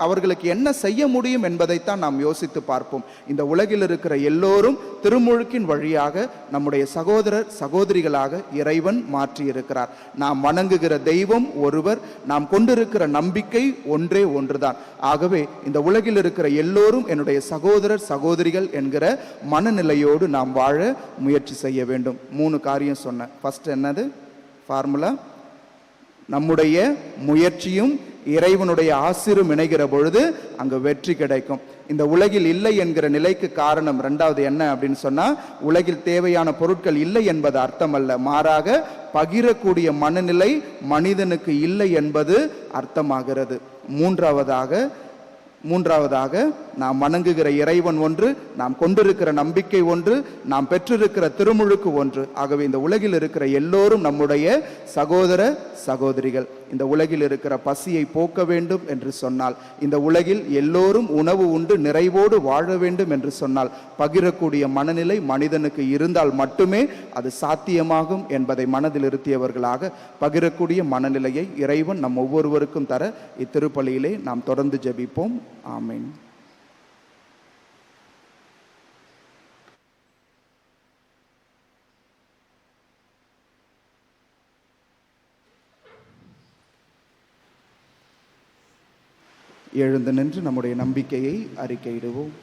அவர்களுக்கு என்ன செய்ய முடியும் என்பதைத்தான் நாம் யோசித்து பார்ப்போம். இந்த உலகில் இருக்கிற எல்லோரும் திருமுழுக்கின் வழியாக நம்முடைய சகோதரர் சகோதரிகளாக இறைவன் மாற்றி இருக்கிறார். நாம் வணங்குகிற தெய்வம் ஒருவர், நாம் கொண்டிருக்கிற நம்பிக்கை ஒன்றே ஒன்றுதான். ஆகவே இந்த உலகில் இருக்கிற எல்லோரும் என்னுடைய சகோதரர் சகோதரிகள் என்கிற மனநிலையோடு நாம் வாழ முயற்சி செய்ய வேண்டும். 3 காரியம் சொன்னேன். ஃபர்ஸ்ட் என்னது? ஃபார்முலா நம்முடைய முயற்சியும் இறைவனுடைய ஆசிரும் இணைகிற பொழுது அங்கு வெற்றி கிடைக்கும். இந்த உலகில் இல்லை என்கிற நிலைக்கு காரணம் இரண்டாவது என்ன அப்படின்னு சொன்னா, உலகில் தேவையான பொருட்கள் இல்லை என்பது அர்த்தம் அல்ல, மாறாக பகிரக்கூடிய மனநிலை மனிதனுக்கு இல்லை என்பது அர்த்தமாகிறது. மூன்றாவதாக நாம் வணங்குகிற இறைவன் ஒன்று, நாம் கொண்டிருக்கிற நம்பிக்கை ஒன்று, நாம் பெற்றிருக்கிற திருமுழுக்கு ஒன்று. ஆகவே இந்த உலகில் இருக்கிற எல்லோரும் நம்முடைய சகோதர சகோதரிகள். இந்த உலகில் இருக்கிற பசியை போக்க வேண்டும் என்று சொன்னால், இந்த உலகில் எல்லோரும் உணவு உண்டு நிறைவோடு வாழ வேண்டும் என்று சொன்னால், பகிரக்கூடிய மனநிலை மனிதனுக்கு இருந்தால் மட்டுமே அது சாத்தியமாகும் என்பதை மனதில் இருத்தியவர்களாக பகிரக்கூடிய மனநிலையை இறைவன் நம் ஒவ்வொருவருக்கும் தர இத்திருப்பலியிலே நாம் தொடர்ந்து ஜெபிப்போம். ஆமென். எழுந்து நின்று நம்முடைய நம்பிக்கையை அறிக்கையிடுவோம்.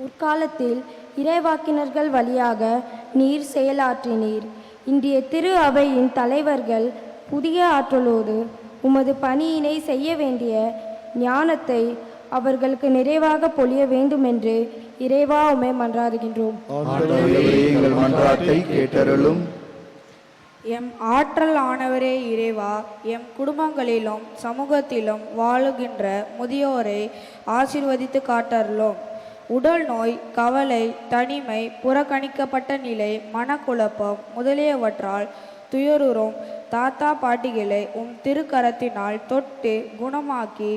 முற்காலத்தில் இறைவாக்கினர்கள் வழியாக நீர் செயலாற்றினீர். இன்றைய திரு அவையின் தலைவர்கள் புதிய ஆற்றலோடு உமது பணியினை செய்ய வேண்டிய ஞானத்தை அவர்களுக்கு நிறைவாக பொழிய வேண்டும் என்று இறைவா உம்மை மன்றாடுகின்றோம். எங்கள் மன்றாட்டை கேட்டருளும். எம் ஆற்றல் ஆனவரே இறைவா, எம் குடும்பங்களிலும் சமூகத்திலும் வாழுகின்ற முதியோரை ஆசீர்வதித்து காட்டருளும். உடல் நோய், கவலை, தனிமை, புறக்கணிக்கப்பட்ட நிலை, மனக்குழப்பம் முதலியவற்றால் துயருறும் தாத்தா பாட்டிகளை உம் திருக்கரத்தினால் தொட்டு குணமாக்கி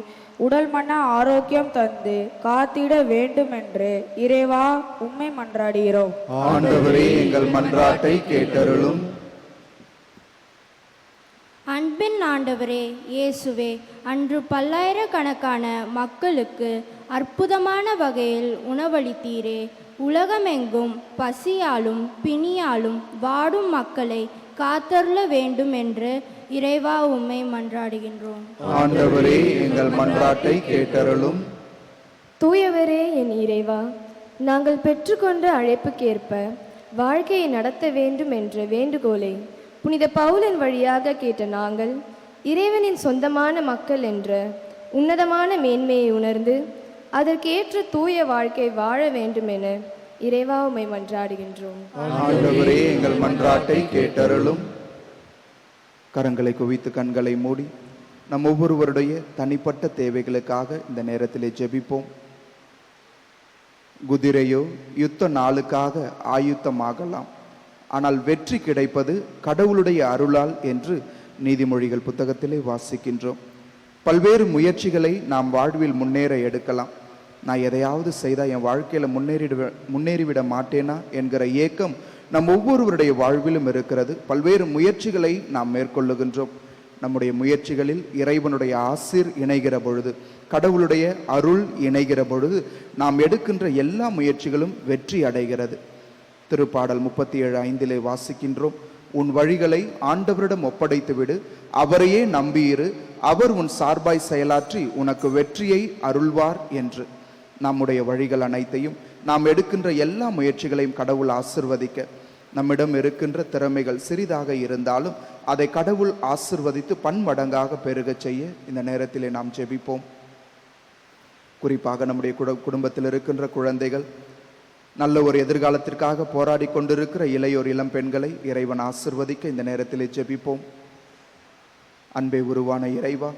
உடல் மன ஆரோக்கியம் தந்து காத்திட வேண்டுமென்று இறைவா உம்மை மன்றாடுகிறோம். ஆண்டவரே, எங்கள் மன்றாட்டை கேட்டருளும். அன்பின் ஆண்டவரே இயேசுவே, அன்று பல்லாயிரக்கணக்கான மக்களுக்கு அற்புதமான வகையில் உணவளித்தீரே. உலகமெங்கும் பசியாலும் பிணியாலும் வாடும் மக்களை காத்தருள வேண்டும் என்று இறைவா உம்மை மன்றாடுகின்றோம். ஆண்டவரே, எங்கள் மன்றாட்டை கேட்டருளும். தூயவரே என் இறைவா, நாங்கள் பெற்றுக்கொண்ட அழைப்புக்கேற்ப வாழ்க்கையை நடத்த வேண்டும் என்ற வேண்டுகோளை புனித பவுலின் வழியாக கேட்ட நாங்கள் இறைவனின் சொந்தமான மக்கள் என்ற உன்னதமான மேன்மையை உணர்ந்து அதற்கேற்ற தூய வாழ்க்கை வாழ வேண்டும் என இறைவா உம்மை மன்றாடுகின்றோம். ஆண்டவரே, எங்கள் மன்றாட்டை கேட்டருளும். கரங்களை குவித்து கண்களை மூடி நம் ஒவ்வொருவருடைய தனிப்பட்ட தேவைகளுக்காக இந்த நேரத்திலே ஜெபிப்போம். குதிரையோ யுத்த நாளுக்காக ஆயுத்தமாகலாம், ஆனால் வெற்றி கிடைப்பது கடவுளுடைய அருளால் என்று நீதிமொழிகள் புத்தகத்திலே வாசிக்கின்றோம். பல்வேறு முயற்சிகளை நாம் வாழ்வில் முன்னேற எடுக்கலாம். நான் எதையாவது செய்தால் என் வாழ்க்கையில் முன்னேறிவிட மாட்டேனா என்கிற ஏக்கம் நம் ஒவ்வொருவருடைய வாழ்விலும் இருக்கிறது. பல்வேறு முயற்சிகளை நாம் மேற்கொள்ளுகின்றோம். நம்முடைய முயற்சிகளில் இறைவனுடைய ஆசீர் இணைகிற பொழுது, கடவுளுடைய அருள் இணைகிற பொழுது நாம் எடுக்கின்ற எல்லா முயற்சிகளும் வெற்றி அடைகிறது. திருப்பாடல் 37:5 வாசிக்கின்றோம், உன் வழிகளை ஆண்டவரிடம் ஒப்படைத்து விடு, அவரையே நம்பியிரு, அவர் உன் சார்பாய் செயலாற்றி உனக்கு வெற்றியை அருள்வார் என்று. நம்முடைய வழிகள் அனைத்தையும், நாம் எடுக்கின்ற எல்லா முயற்சிகளையும் கடவுள் ஆசிர்வதிக்க, நம்மிடம் இருக்கின்ற திறமைகள் சிறிதாக இருந்தாலும் அதை கடவுள் ஆசிர்வதித்து பன்மடங்காக பெருகச் செய்ய இந்த நேரத்திலே நாம் ஜெபிப்போம். குறிப்பாக நம்முடைய குடும்பத்தில் இருக்கின்ற குழந்தைகள், நல்ல ஒரு எதிர்காலத்திற்காக போராடி கொண்டிருக்கிற இளையோர் இளம் பெண்களை இறைவன் ஆசிர்வதிக்க இந்த நேரத்திலே ஜெபிப்போம். அன்பே உருவான இறைவா,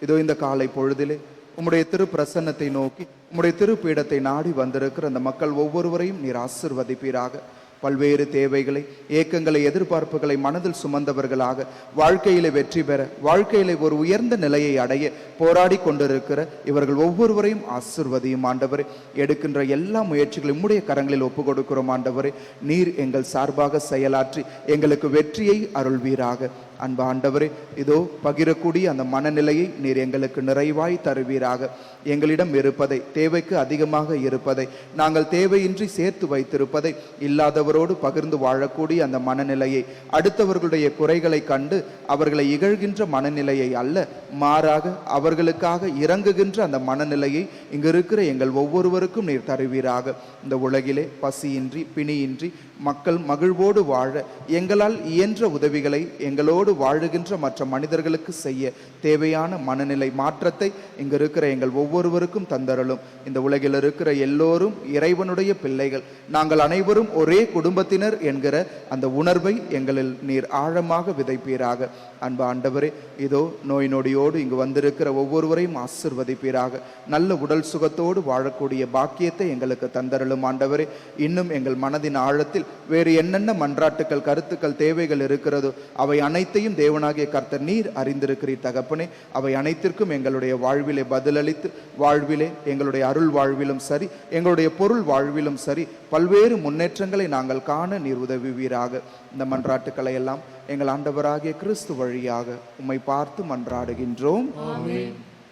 இதோ இந்த காலை பொழுதிலே உம்முடைய திரு பிரசன்னத்தை நோக்கி உம்முடைய திருப்பீடத்தை நாடி வந்திருக்கிற அந்த மக்கள் ஒவ்வொருவரையும் நீர் ஆசிர்வதிப்பீராக. பல்வேறு தேவைகளை, ஏக்கங்களை, எதிர்பார்ப்புகளை மனதில் சுமந்தவர்களாக வாழ்க்கையிலே வெற்றி பெற, வாழ்க்கையிலே ஒரு உயர்ந்த நிலையை அடைய போராடி கொண்டிருக்கிற இவர்கள் ஒவ்வொருவரையும் ஆசிர்வதியும் ஆண்டவரே. எடுக்கின்ற எல்லா முயற்சிகளையும் உம்முடைய கரங்களில் ஒப்பு கொடுக்கிறோம் ஆண்டவரே. நீர் எங்கள் சார்பாக செயலாற்றி எங்களுக்கு வெற்றியை அருள்வீராக. அன்பு ஆண்டவரே, இதோ பகிரக்கூடிய அந்த மனநிலையை நீர் எங்களுக்கு நிறைவாய் தருவீராக. எங்களிடம் இருப்பதை, தேவைக்கு அதிகமாக இருப்பதை, நாங்கள் தேவையின்றி சேர்த்து வைத்திருப்பதை, இல்லாதவரோடு பகிர்ந்து வாழக்கூடிய அந்த மனநிலையை, அடுத்தவர்களுடைய குறைகளை கண்டு அவர்களை இகழ்கின்ற மனநிலையை அல்ல, மாறாக அவர்களுக்காக இறங்குகின்ற அந்த மனநிலையை இங்கு இருக்கிற எங்கள் ஒவ்வொருவருக்கும் நீர் தருவீராக. இந்த உலகிலே பசியின்றி பிணியின்றி மக்கள் மகிழ்வோடு வாழ எங்களால் இயன்ற உதவிகளை எங்களோடு வாழுகின்ற மற்ற மனிதர்களுக்கு செய்ய தேவையான மனநிலை மாற்றத்தை இங்கு இருக்கிற எங்கள் ஒவ்வொருவருக்கும் தந்தரலும். இந்த உலகில் இருக்கிற எல்லோரும் இறைவனுடைய பிள்ளைகள், நாங்கள் அனைவரும் ஒரே குடும்பத்தினர் என்கிற அந்த உணர்வை எங்களில் நீர் ஆழமாக விதைப்பீராக. அன்பு ஆண்டவரே, இதோ நோய் நொடியோடு இங்கு வந்திருக்கிற ஒவ்வொருவரையும் ஆசிர்வதிப்பீராக. நல்ல உடல் சுகத்தோடு வாழக்கூடிய பாக்கியத்தை எங்களுக்கு தந்தரலும் ஆண்டவரே. இன்னும் எங்கள் மனதின் ஆழத்தில் வேறு என்னென்ன மன்றாட்டுக்கள், கருத்துக்கள், தேவைகள் இருக்கிறதோ அவை அனைத்தையும் தேவனாகிய கர்த்தர் நீர் அறிந்திருக்கிறீர் தகப்பனே. அவை அனைத்திற்கும் எங்களுடைய வாழ்விலே பதிலளித்து, வாழ்விலே எங்களுடைய அருள் வாழ்விலும் சரி, எங்களுடைய பொருள் வாழ்விலும் சரி, பல்வேறு முன்னேற்றங்களை நாங்கள் காண நீர் உதவுவீராக. இந்த மன்றாட்டுக்களை எல்லாம் எங்கள் ஆண்டவராகிய கிறிஸ்து வழியாக உம்மை பார்த்து மன்றாடுகின்றோம்.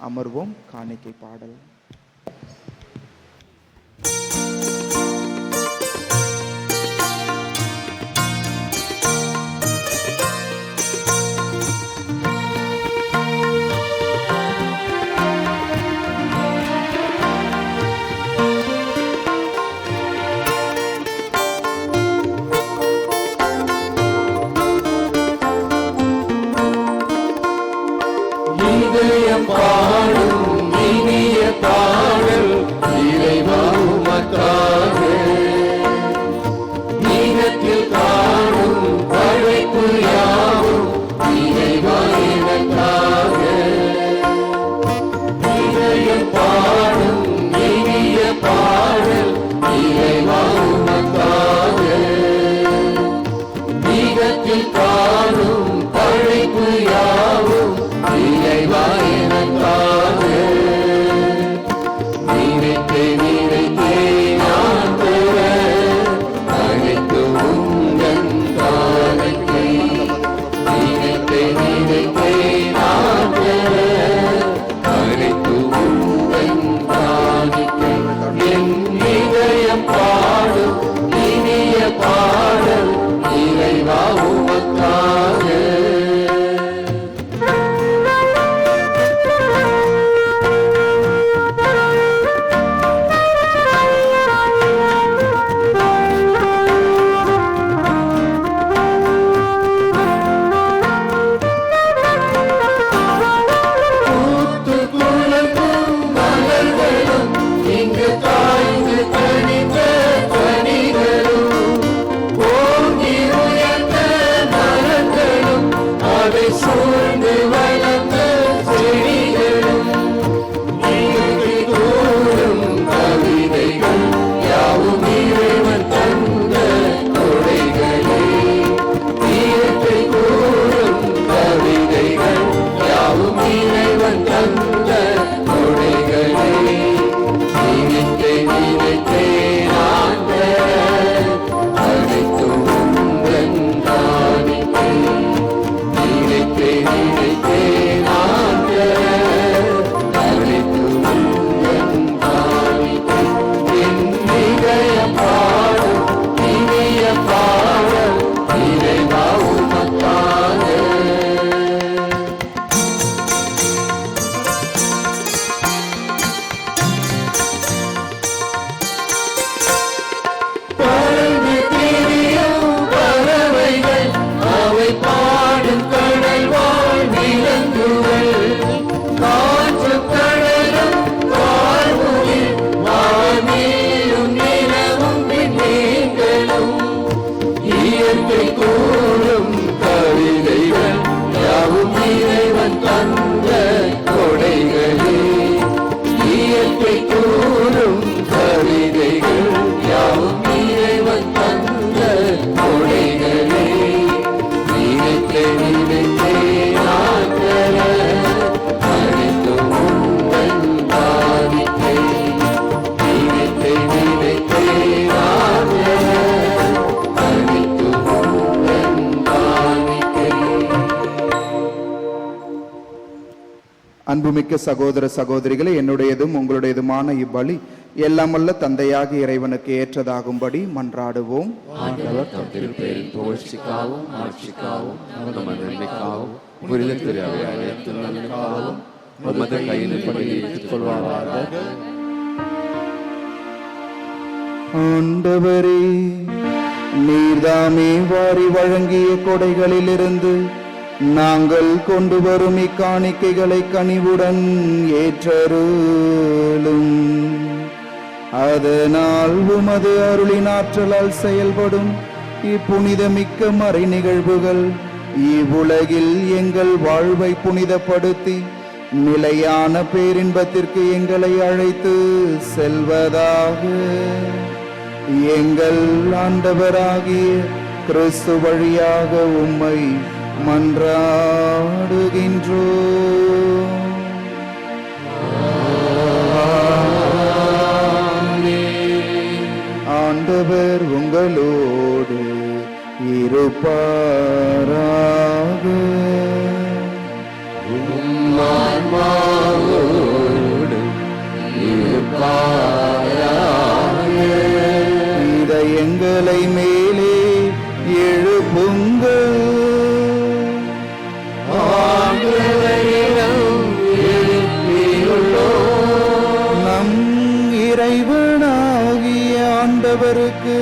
அமர்வோம். காணிக்கை பாடல். இதயம் பாடும் இனிய அன்புமிக்க சகோதர சகோதரிகளே, என்னுடையதும் உங்களுடையதுமான இவ்வழி எல்லாம் வல்ல தந்தையாகி இறைவனுக்கு ஏற்றதாகும்படி மன்றாடுவோம். ஆண்டவர் தம் திருப்பெயரின் புகழ்ச்சிக்காகவும் ஆட்சிக்காகவும் நமது நன்மைக்காகவும் புனித திரு அவையாரின் நன்மைக்காகவும் உமது கையில் பணியை ஏற்றுக்கொள்வாராக. ஆண்டவரே, நீர்தாமே வாரி வழங்கிய கொடைகளிலிருந்து நாங்கள் கொண்டு வரும் இக்காணிக்கைகளை கனிவுடன் ஏற்றருளும். அதனால் உமது அருளின் ஆற்றலால் செயல்படும் இப்புனிதமிக்க மறை நிகழ்வுகள் இவ்வுலகில் எங்கள் வாழ்வை புனிதப்படுத்தி நிலையான பேரின்பத்திற்கு எங்களை அழைத்து செல்வதாக. எங்கள் ஆண்டவராகிய கிறிஸ்து வழியாக உம்மை மன்றாடுகின்றோம். ஆண்டவர் உங்களோடு இருப்பாராக. இதயங்களை மேலே எழுப்புங்கள். நம் இறைவனாகிய ஆண்டவருக்கு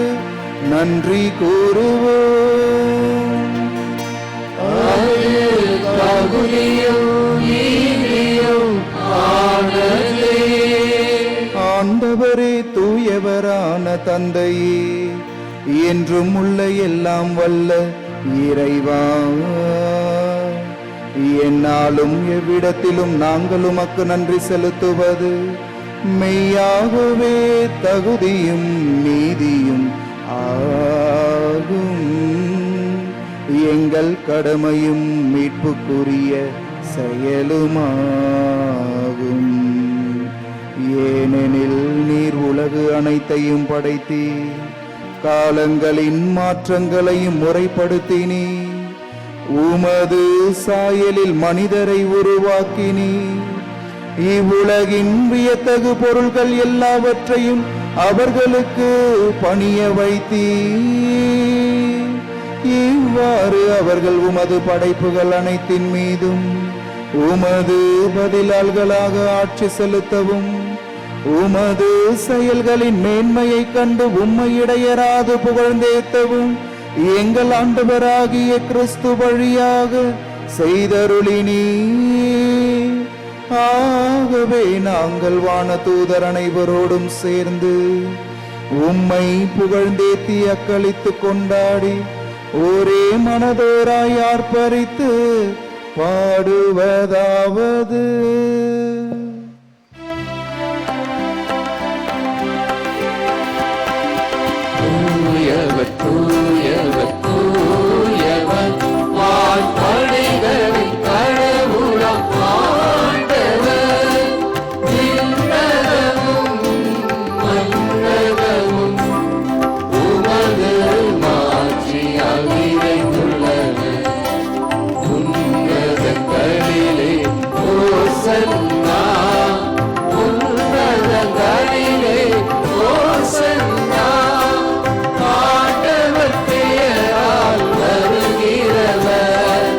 நன்றி கூறுவோம். ஆண்டவரே, தூயவரான தந்தையே, என்றும் உள்ள எல்லாம் வல்ல இறைவா, என்னாலும் எவ்விடத்திலும் நாங்கள் உமக்கு நன்றி செலுத்துவது மெய்யாகவே தகுதியும் நீதியும் ஆகும். எங்கள் கடமையும் மீட்புக்குரிய செயலுமாகும். ஏனெனில் நீர் உலகு அனைத்தையும் படைத்தீ, காலங்களின் மாற்றங்களையும் முறைப்படுத்தினீ, உமது சாயலில் மனிதரை உருவாக்கினீ, இவ்வுலகின் வியத்தகு பொருள்கள் எல்லாவற்றையும் அவர்களுக்கு பணிய வைத்தீ. இவ்வாறு அவர்கள் உமது படைப்புகள் அனைத்தின் மீதும் உமது பதிலாள்களாக ஆட்சி செலுத்தவும், உமது செயல்களின் மேன்மையை கண்டு உம்மை இடையராது புகழ்ந்தேத்தவும் எங்கள் ஆண்டவராகிய கிறிஸ்து வழியாக செய்தருளினீ. ஆகவே நாங்கள் வானதூதர் அனைவரோடும் சேர்ந்து உம்மை புகழ்ந்தேத்தி அக்களித்து கொண்டாடி ஒரே மனதோராய் ஆர்ப்பரித்து பாடுவதாவது: தூயவர் தூயவர் தூயவர் வான்படைகளின் கடவுளாம் ஆண்டவர். விண்ணகமும் மண்ணகமும் உமது மாட்சியால் நிறைந்துள்ளன. உன்னதங்களிலே ஓசன்னா, உன்னதங்களிலே ஓசன்னா. ஆண்டவர் பெயரால் வருகிறவர்,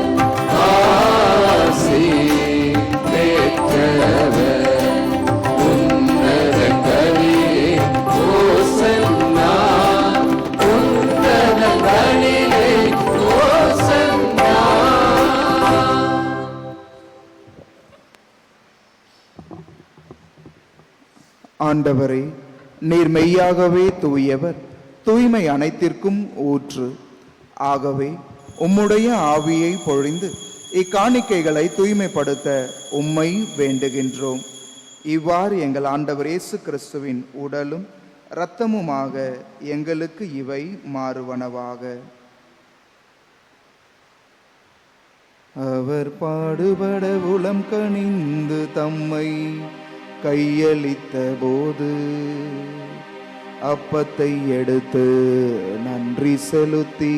ஆசி பெற்றவர். உன்னதங்களிலே ஓசன்னா, உன்னதங்களிலே ஓசன்னா. ஆண்டவரே, நீர் மெய்யாகவே தூயவர், தூய்மை அனைத்திற்கும் ஊற்று. ஆகவே உம்முடைய ஆவியை பொழிந்து இக்காணிக்கைகளை தூய்மைப்படுத்த உம்மை வேண்டுகின்றோம். இவ்வாறு எங்கள் ஆண்டவர் இயேசு கிறிஸ்துவின் உடலும் இரத்தமுமாக எங்களுக்கு இவை மாறுவனவாக. அவர் பாடுபட உளம் கனிந்து தம்மை கையளித்த போது அப்பத்தை எடுத்து நன்றி செலுத்தி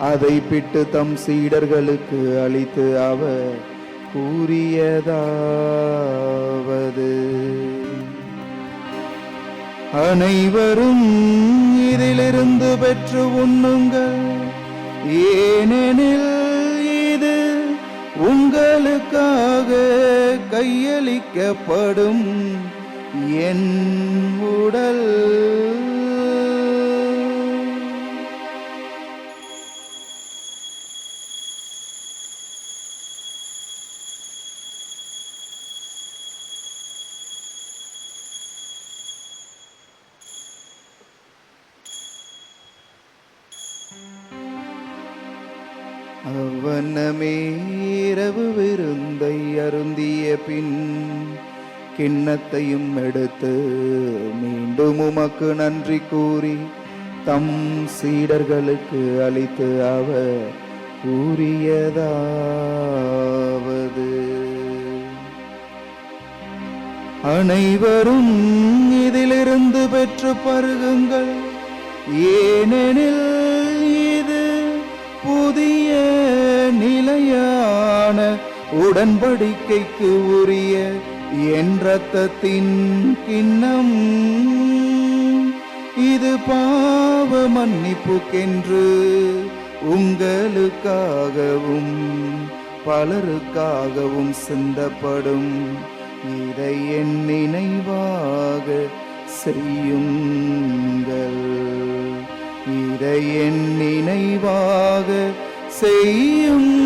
அதை பிட்டு தம் சீடர்களுக்கு அளித்து அவர் கூறியதாவது, அனைவரும் இதிலிருந்து பெற்று உண்ணுங்கள், ஏனெனில் இது உங்களுக்காக கையளிக்கப்படும் என் உடல். அவ்வண்ணமே இரவு விருந்தை அருந்திய பின் கிண்ணத்தையும் எடுத்து மீண்டும் உமக்கு நன்றி கூறி தம் சீடர்களுக்கு அளித்து அவர் கூறியதாவது, அனைவரும் இதிலிருந்து பெற்று பருகுங்கள், ஏனெனில் இது புதிய நிலையான உடன்படிக்கைக்கு உரிய என் இரத்தத்தின் கிண்ணம். இது பாவ மன்னிப்புக்கென்று உங்களுக்காகவும் பலருக்காகவும் சிந்தப்படும். இதை என் நினைவாக செய்யுங்கள், இதை என் நினைவாக செய்யுங்கள்.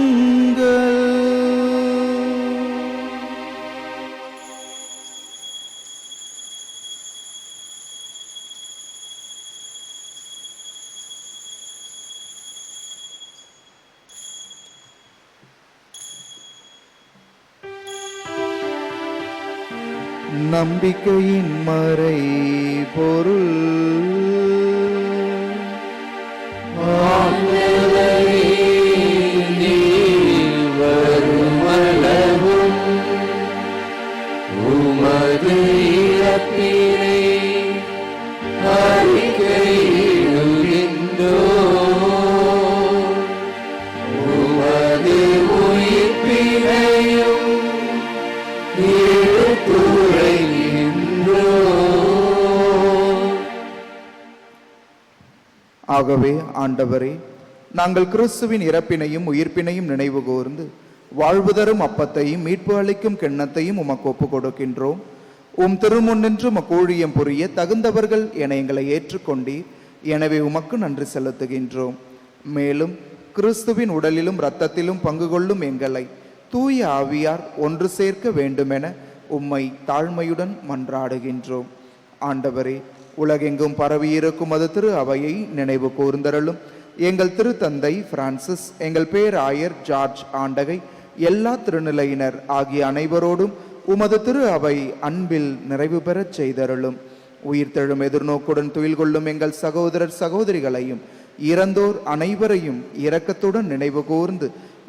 நம்பிக்கையின் மறை பொருள், வருமளவும் உமது இறப்பினை அறிக்கையிடுகின்றோம், உமது உயிர்ப்பினையும் எடுத்துரைக்கின்றோம். ஆகவே ஆண்டவரே, நாங்கள் கிறிஸ்துவின் இறப்பினையும் உயிர்ப்பினையும் நினைவு கூர்ந்து வாழ்வு தரும் அப்பத்தையும் மீட்பு அளிக்கும் கிண்ணத்தையும் உமக்கு ஒப்புக் கொடுக்கின்றோம். உம் திருமுன்னின்று உமக்கு ஊழியம் புரிய தகுந்தவர்கள் என எங்களை ஏற்றுக்கொண்டீர். எனவே உமக்கு நன்றி செலுத்துகின்றோம். மேலும் கிறிஸ்துவின் உடலிலும் இரத்தத்திலும் பங்கு கொள்ளும் எங்களை தூய ஆவியார் ஒன்று சேர்க்க வேண்டுமென உம்மை தாழ்மையுடன் மன்றாடுகின்றோம். ஆண்டவரே, உலகெங்கும் பரவியிருக்கும் அது திரு அவையை நினைவு கூர்ந்தருளும். எங்கள் திருத்தந்தை பிரான்சிஸ், எங்கள் பேராயர் ஜார்ஜ் ஆண்டகை, எல்லா திருநிலையினர் ஆகிய அனைவரோடும் உமது திரு அவை அன்பில் நிறைவு பெறச் செய்தருளும். உயிர்த்தெழும் எதிர்நோக்குடன் துயில் கொள்ளும் எங்கள் சகோதரர் சகோதரிகளையும் இறந்தோர் அனைவரையும் இரக்கத்துடன் நினைவு கூர்ந்து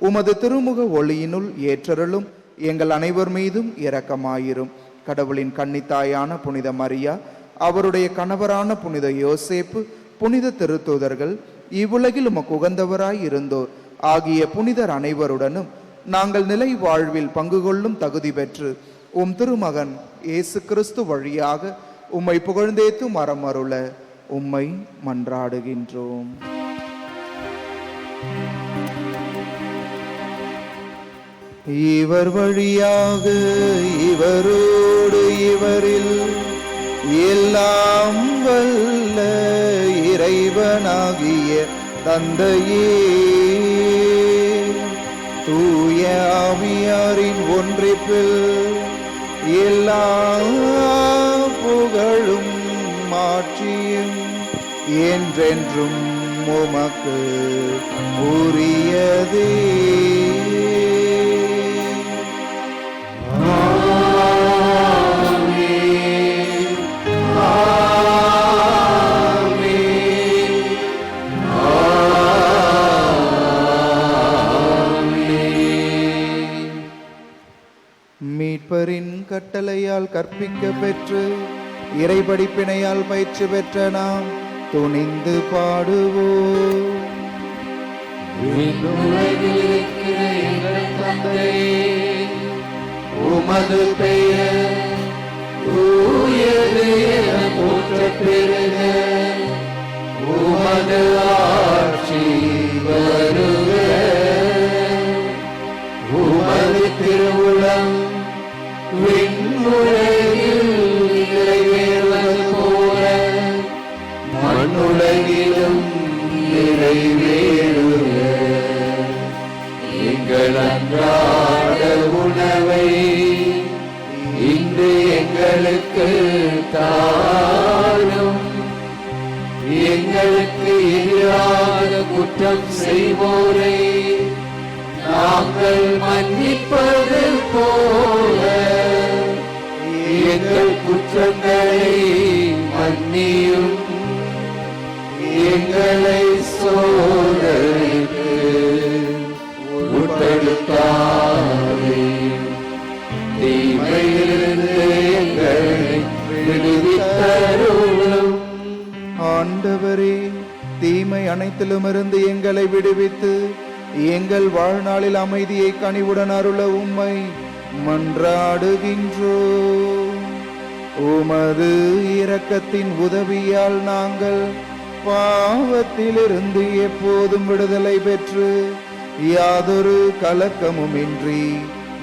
உமது திருமுக ஒளியினுள் ஏற்றருளும். எங்கள் அனைவர் மீதும் இரக்கமாயிரும். கடவுளின் கன்னித்தாயான புனித மரியா, அவருடைய கணவரான புனித யோசேப்பு, புனித திருத்தூதர்கள், இவ்வுலகில் உமக்கு உகந்தவராய் இருந்தோர் ஆகிய புனிதர் அனைவருடனும் நாங்கள் நிலை வாழ்வில் பங்கு கொள்ளும் தகுதி பெற்று உம் திருமகன் இயேசு கிறிஸ்து வழியாக உம்மை புகழ்ந்தேத்து மரம் அருள உம்மை மன்றாடுகின்றோம். இவர் வழியாக இவரோடு இவரில் எல்லாம் வல்ல இறைவனாகிய தந்தையே, தூய ஆவியாரின் ஒன்றிப்பில் எல்லா புகழும் மாட்சியும் என்றென்றும் உமக்கு உரியதே. மீட்பரின் கட்டளையால் கற்பிக்க பெற்று இறைபடிப்பினையால் பயிற்சி பெற்ற நாம் துணிந்து பாடுவோம். உலகில் இருக்கிற எங்கள் தந்தையே, உமது பெயர் தூயது என போற்றப் பெறுக. உமது ஆட்சி வருக. உமது திருவுளம் விண்ணுலகில் நிறைவேறுவது போல மண்ணுலகிலும் நிறைவேறுக. எங்கள் அன்றாட உணவை இன்று எங்களுக்கு தாரும். எங்களுக்கு எதிராக குற்றம் செய்வோரை நாங்கள் மன்னிப்பது போல எங்கள் குற்றங்களை மன்னியும். எங்களை சோதனைக்கு உட்படுத்தாதேயும். தீமையிலிருந்து எங்களை விடுவித்தருளும். ஆண்டவரே, தீமை அனைத்திலுமிருந்து எங்களை விடுவித்து எங்கள் வாழ்நாளில் அமைதியை கனிவுடன் அருள உம்மை மன்றாடுகின்றோம். உமது இரக்கத்தின் உதவியால் நாங்கள் பாவத்திலிருந்து எப்போதும் விடுதலை பெற்று யாதொரு கலக்கமுமின்றி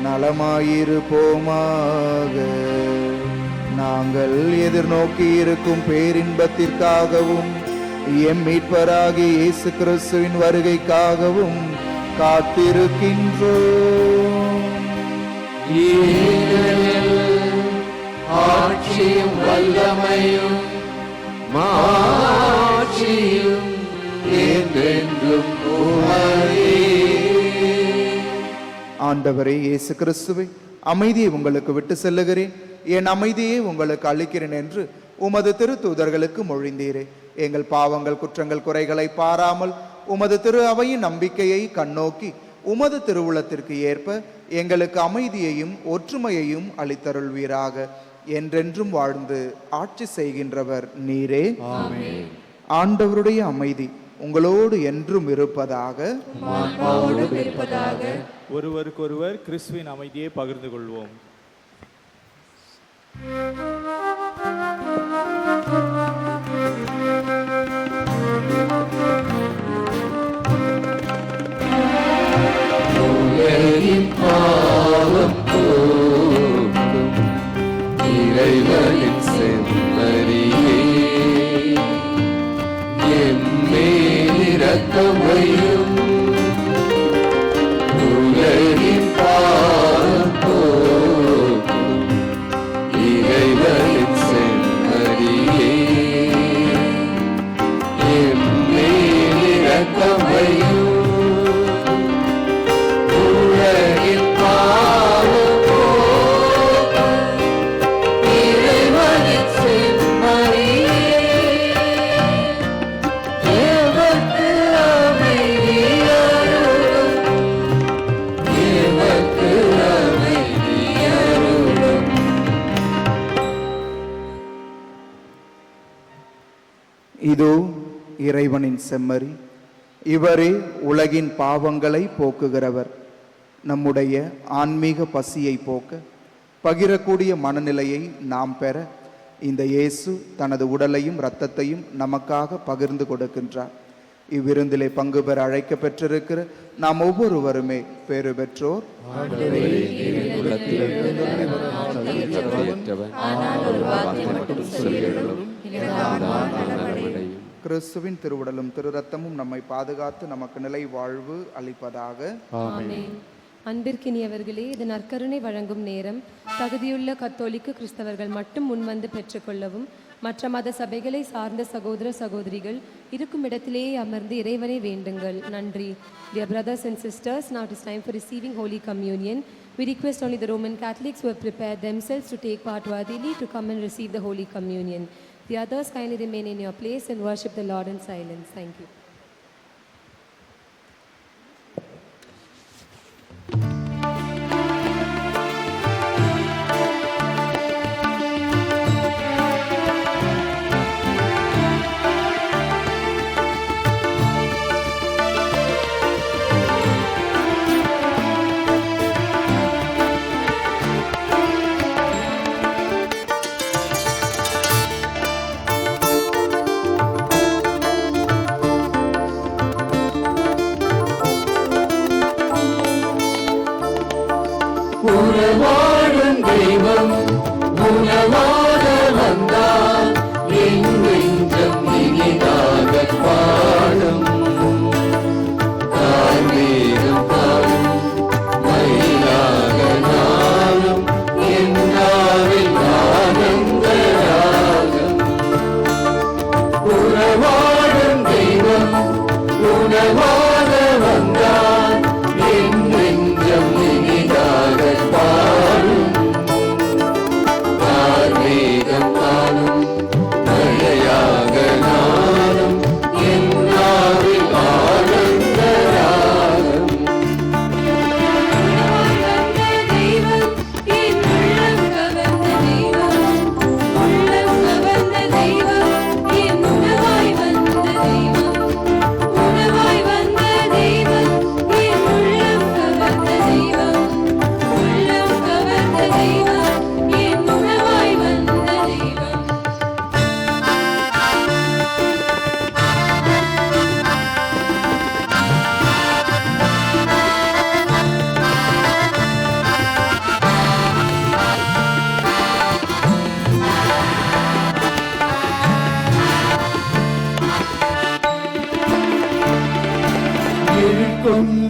நலமாயிருப்போமாக. நாங்கள் எதிர்நோக்கி இருக்கும் பேரின்பத்திற்காகவும் எம் மீட்பராகிய இயேசு கிறிஸ்துவின் வருகைக்காகவும் காத்திருக்கின்றோம். ஆட்சியும் வல்லமையும் மாட்சியும் என்றென்றும் உமதே. ஆண்டவரே இயேசு கிறிஸ்துவே, அமைதியை உங்களுக்கு விட்டு செல்லுகிறேன், என் அமைதியை உங்களுக்கு அளிக்கிறேன் என்று உமது திருத்தூதர்களுக்கு மொழிந்தீரே. எங்கள் பாவங்கள் குற்றங்கள் குறைகளை பாராமல் உமது திரு அவையின் நம்பிக்கையை கண்ணோக்கி உமது திருவுளத்திற்கு ஏற்ப எங்களுக்கு அமைதியையும் ஒற்றுமையையும் அளித்தருள்வீராக. என்றென்றும் வாழ்ந்து ஆட்சி செய்கின்றவர் நீரே. ஆண்டவருடைய அமைதி உங்களோடு என்றும் இருப்பதாக. ஒருவருக்கொருவர் கிறிஸ்துவின் அமைதியை பகிர்ந்து கொள்வோம். உலகின் பாவம் போக்கும் இறைவனின் செம்மறியே, எம்மேல் இரக்கம் வையும். உலகின் பாவம் போக்கும் இறைவனின் செம்மறியே, எம்மேல் இரக்கம் வையும். இதோ இறைவனின் செம்மறி, இவரே உலகின் பாவங்களை போக்குகிறவர். நம்முடைய ஆன்மீக பசியை போக்க பகிரக்கூடிய மனநிலையை நாம் பெற இந்த இயேசு தனது உடலையும் இரத்தத்தையும் நமக்காக பகிர்ந்து கொடுக்கின்றார். இவ்விருந்திலே பங்கு பெற அழைக்க பெற்றிருக்கிற நாம் ஒவ்வொருவருமே பேறு பெற்றோர். கிறிஸ்துவின் திருவுடலும் திரு ரத்தமும் நம்மை பாதுகாத்து நமக்கு நிலை வாழ்வு அளிப்பதாக. அன்பிற்கினியவர்களே, இது நற்கருணை வழங்கும் நேரம். தகுதியுள்ள கத்தோலிக்க கிறிஸ்தவர்கள் மட்டும் முன்வந்து பெற்றுக்கொள்ளவும், மற்ற மத சபைகளை சார்ந்த சகோதர சகோதரிகள் இருக்கும் இடத்திலேயே அமர்ந்து இறைவனை வேண்டுங்கள். நன்றி. Dear brothers and sisters, now it is time for receiving Holy Communion. We request only the Roman Catholics who have prepared themselves to take part worthily to come and receive the Holy Communion. The others kindly remain in your place and worship the Lord in silence. Thank you.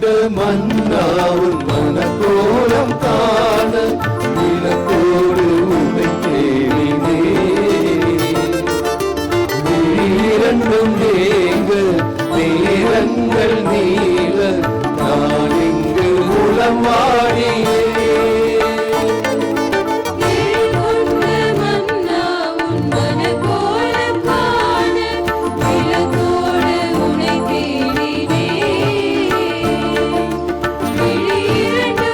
கண்ட மன்னாவும் மனக்கோலம் காண விளக்கோடு உன்னை தேடினே. இரண்டும் தேங்க நேரங்கள் நீள நான் இங்கு உளமாடியே. இரண்டு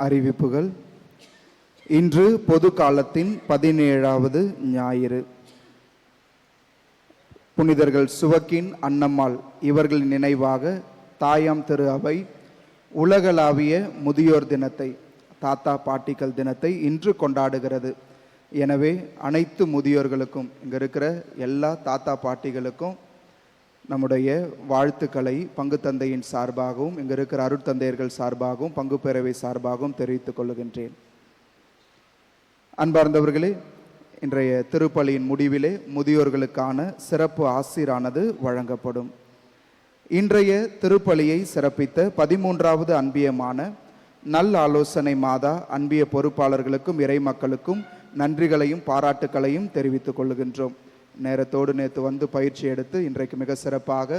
அறிவிப்புகள். இன்று பொது காலத்தின் 17வது ஞாயிறு. புனிதர்கள் சுவக்கின், அன்னம்மாள் இவர்களின் நினைவாக தாயாம் திரு அவை உலகளாவிய முதியோர் தினத்தை, தாத்தா பாட்டிகள் தினத்தை இன்று கொண்டாடுகிறது. எனவே அனைத்து முதியோர்களுக்கும், இங்கே இருக்கிற எல்லா தாத்தா பாட்டிகளுக்கும் நம்முடைய வாழ்த்துக்களை பங்கு தந்தையின் சார்பாகவும், இங்கே இருக்கிற அருட்தந்தையர்கள் சார்பாகவும், பங்கு பேரவை சார்பாகவும் தெரிவித்துக் கொள்கின்றேன். அன்பார்ந்தவர்களே, இன்றைய திருப்பலியின் முடிவிலே முதியோர்களுக்கான சிறப்பு ஆசீரானது வழங்கப்படும். இன்றைய திருப்பலியை சிறப்பித்த 13வது அன்பியமான நல் ஆலோசனை மாதா அன்பிய பொறுப்பாளர்களுக்கும் இறை மக்களுக்கும் நன்றிகளையும் பாராட்டுக்களையும் தெரிவித்துக் கொள்கின்றோம். நேரத்தோடு நேற்று வந்து பயிற்சி எடுத்து இன்றைக்கு மிக சிறப்பாக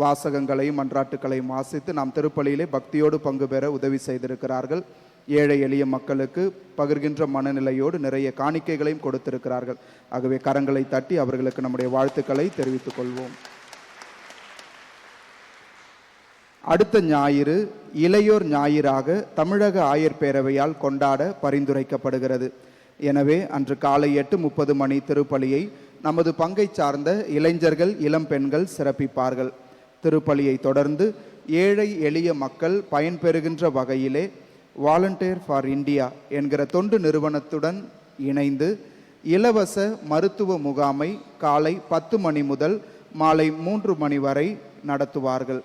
வாசகங்களையும் மன்றாட்டுக்களையும் வாசித்து நாம் திருப்பலியிலே பக்தியோடு பங்கு பெற உதவி செய்திருக்கிறார்கள். ஏழை எளிய மக்களுக்கு பகிர்கின்ற மனநிலையோடு நிறைய காணிக்கைகளையும் கொடுத்திருக்கிறார்கள். ஆகவே கரங்களை தட்டி அவர்களுக்கு நம்முடைய வாழ்த்துக்களை தெரிவித்துக் கொள்வோம். அடுத்த ஞாயிறு இளையோர் ஞாயிறாக தமிழக ஆயர் பேரவையால் கொண்டாட பரிந்துரைக்கப்படுகிறது. எனவே அன்று காலை 8:30 மணி திருப்பலியை நமது பங்கை சார்ந்த இளைஞர்கள், இளம் பெண்கள் சிறப்பிப்பார்கள். திருப்பலியை தொடர்ந்து ஏழை எளிய மக்கள் பயன்பெறுகின்ற வகையிலே வாலண்டியர் ஃபார் இந்தியா என்கிற தொண்டு நிறுவனத்துடன் இணைந்து இலவச மருத்துவ முகாமை காலை 10 மணி முதல் மாலை 3 மணி வரை நடத்துவார்கள்.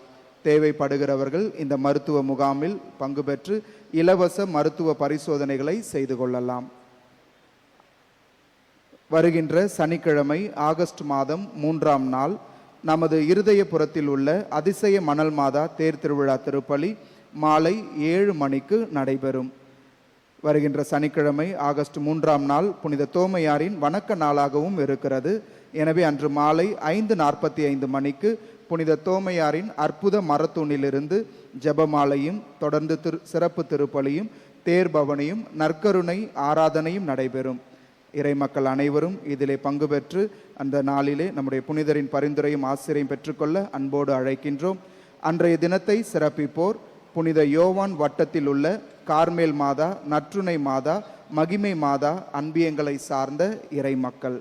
தேவைப்படுகிறவர்கள் இந்த மருத்துவ முகாமில் பங்கு பெற்று இலவச மருத்துவ பரிசோதனைகளை செய்து கொள்ளலாம். வருகின்ற சனிக்கிழமை ஆகஸ்ட் மாதம் 3ஆம் நாள் நமது இருதயபுரத்தில் உள்ள அதிசய மணல் மாதா தேர் திருவிழா திருப்பலி மாலை 7 மணிக்கு நடைபெறும். வருகின்ற சனிக்கிழமை ஆகஸ்ட் 3ஆம் நாள் புனித தோமையாரின் வணக்க நாளாகவும் இருக்கிறது. எனவே அன்று மாலை 5:45 மணிக்கு புனித தோமையாரின் அற்புத மரத்தூணிலிருந்து ஜெபமாலையும் தொடர்ந்து சிறப்பு திருப்பலியும் தேர்பவனியும் நற்கருணை ஆராதனையும் நடைபெறும். இறை மக்கள் அனைவரும் இதிலே பங்கு பெற்று அந்த நாளிலே நம்முடைய புனிதரின் பரிந்துரையும் ஆசிரியையும் பெற்றுக்கொள்ள அன்போடு அழைக்கின்றோம். அன்றைய தினத்தை சிறப்பிப்போர் புனித யோவான் வட்டத்தில் உள்ள கார்மேல் மாதா, நற்றுணை மாதா, மகிமை மாதா அன்பியங்களை சார்ந்த இறை மக்கள்.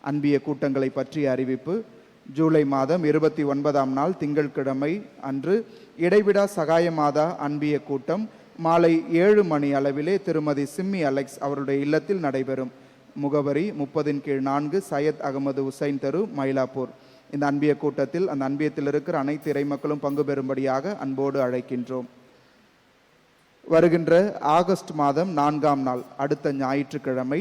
அன்பிய கூட்டங்களை பற்றிய அறிவிப்பு. ஜூலை மாதம் 29ஆம் நாள் திங்கட்கிழமை அன்று இடைவிடா சகாய மாதா அன்பிய கூட்டம் மாலை 7 மணி அளவிலே திருமதி சிம்மி அலெக்ஸ் அவருடைய இல்லத்தில் நடைபெறும். முகவரி 30/4 சையத் அகமது உசைன் தெரு, மயிலாப்பூர். இந்த அன்பிய கூட்டத்தில் அந்த அன்பியத்தில் இருக்கிற அனைத்து இறை மக்களும் பங்கு பெறும்படியாக அன்போடு அழைக்கின்றோம். வருகின்ற ஆகஸ்ட் மாதம் 4ஆம் நாள் அடுத்த ஞாயிற்றுக்கிழமை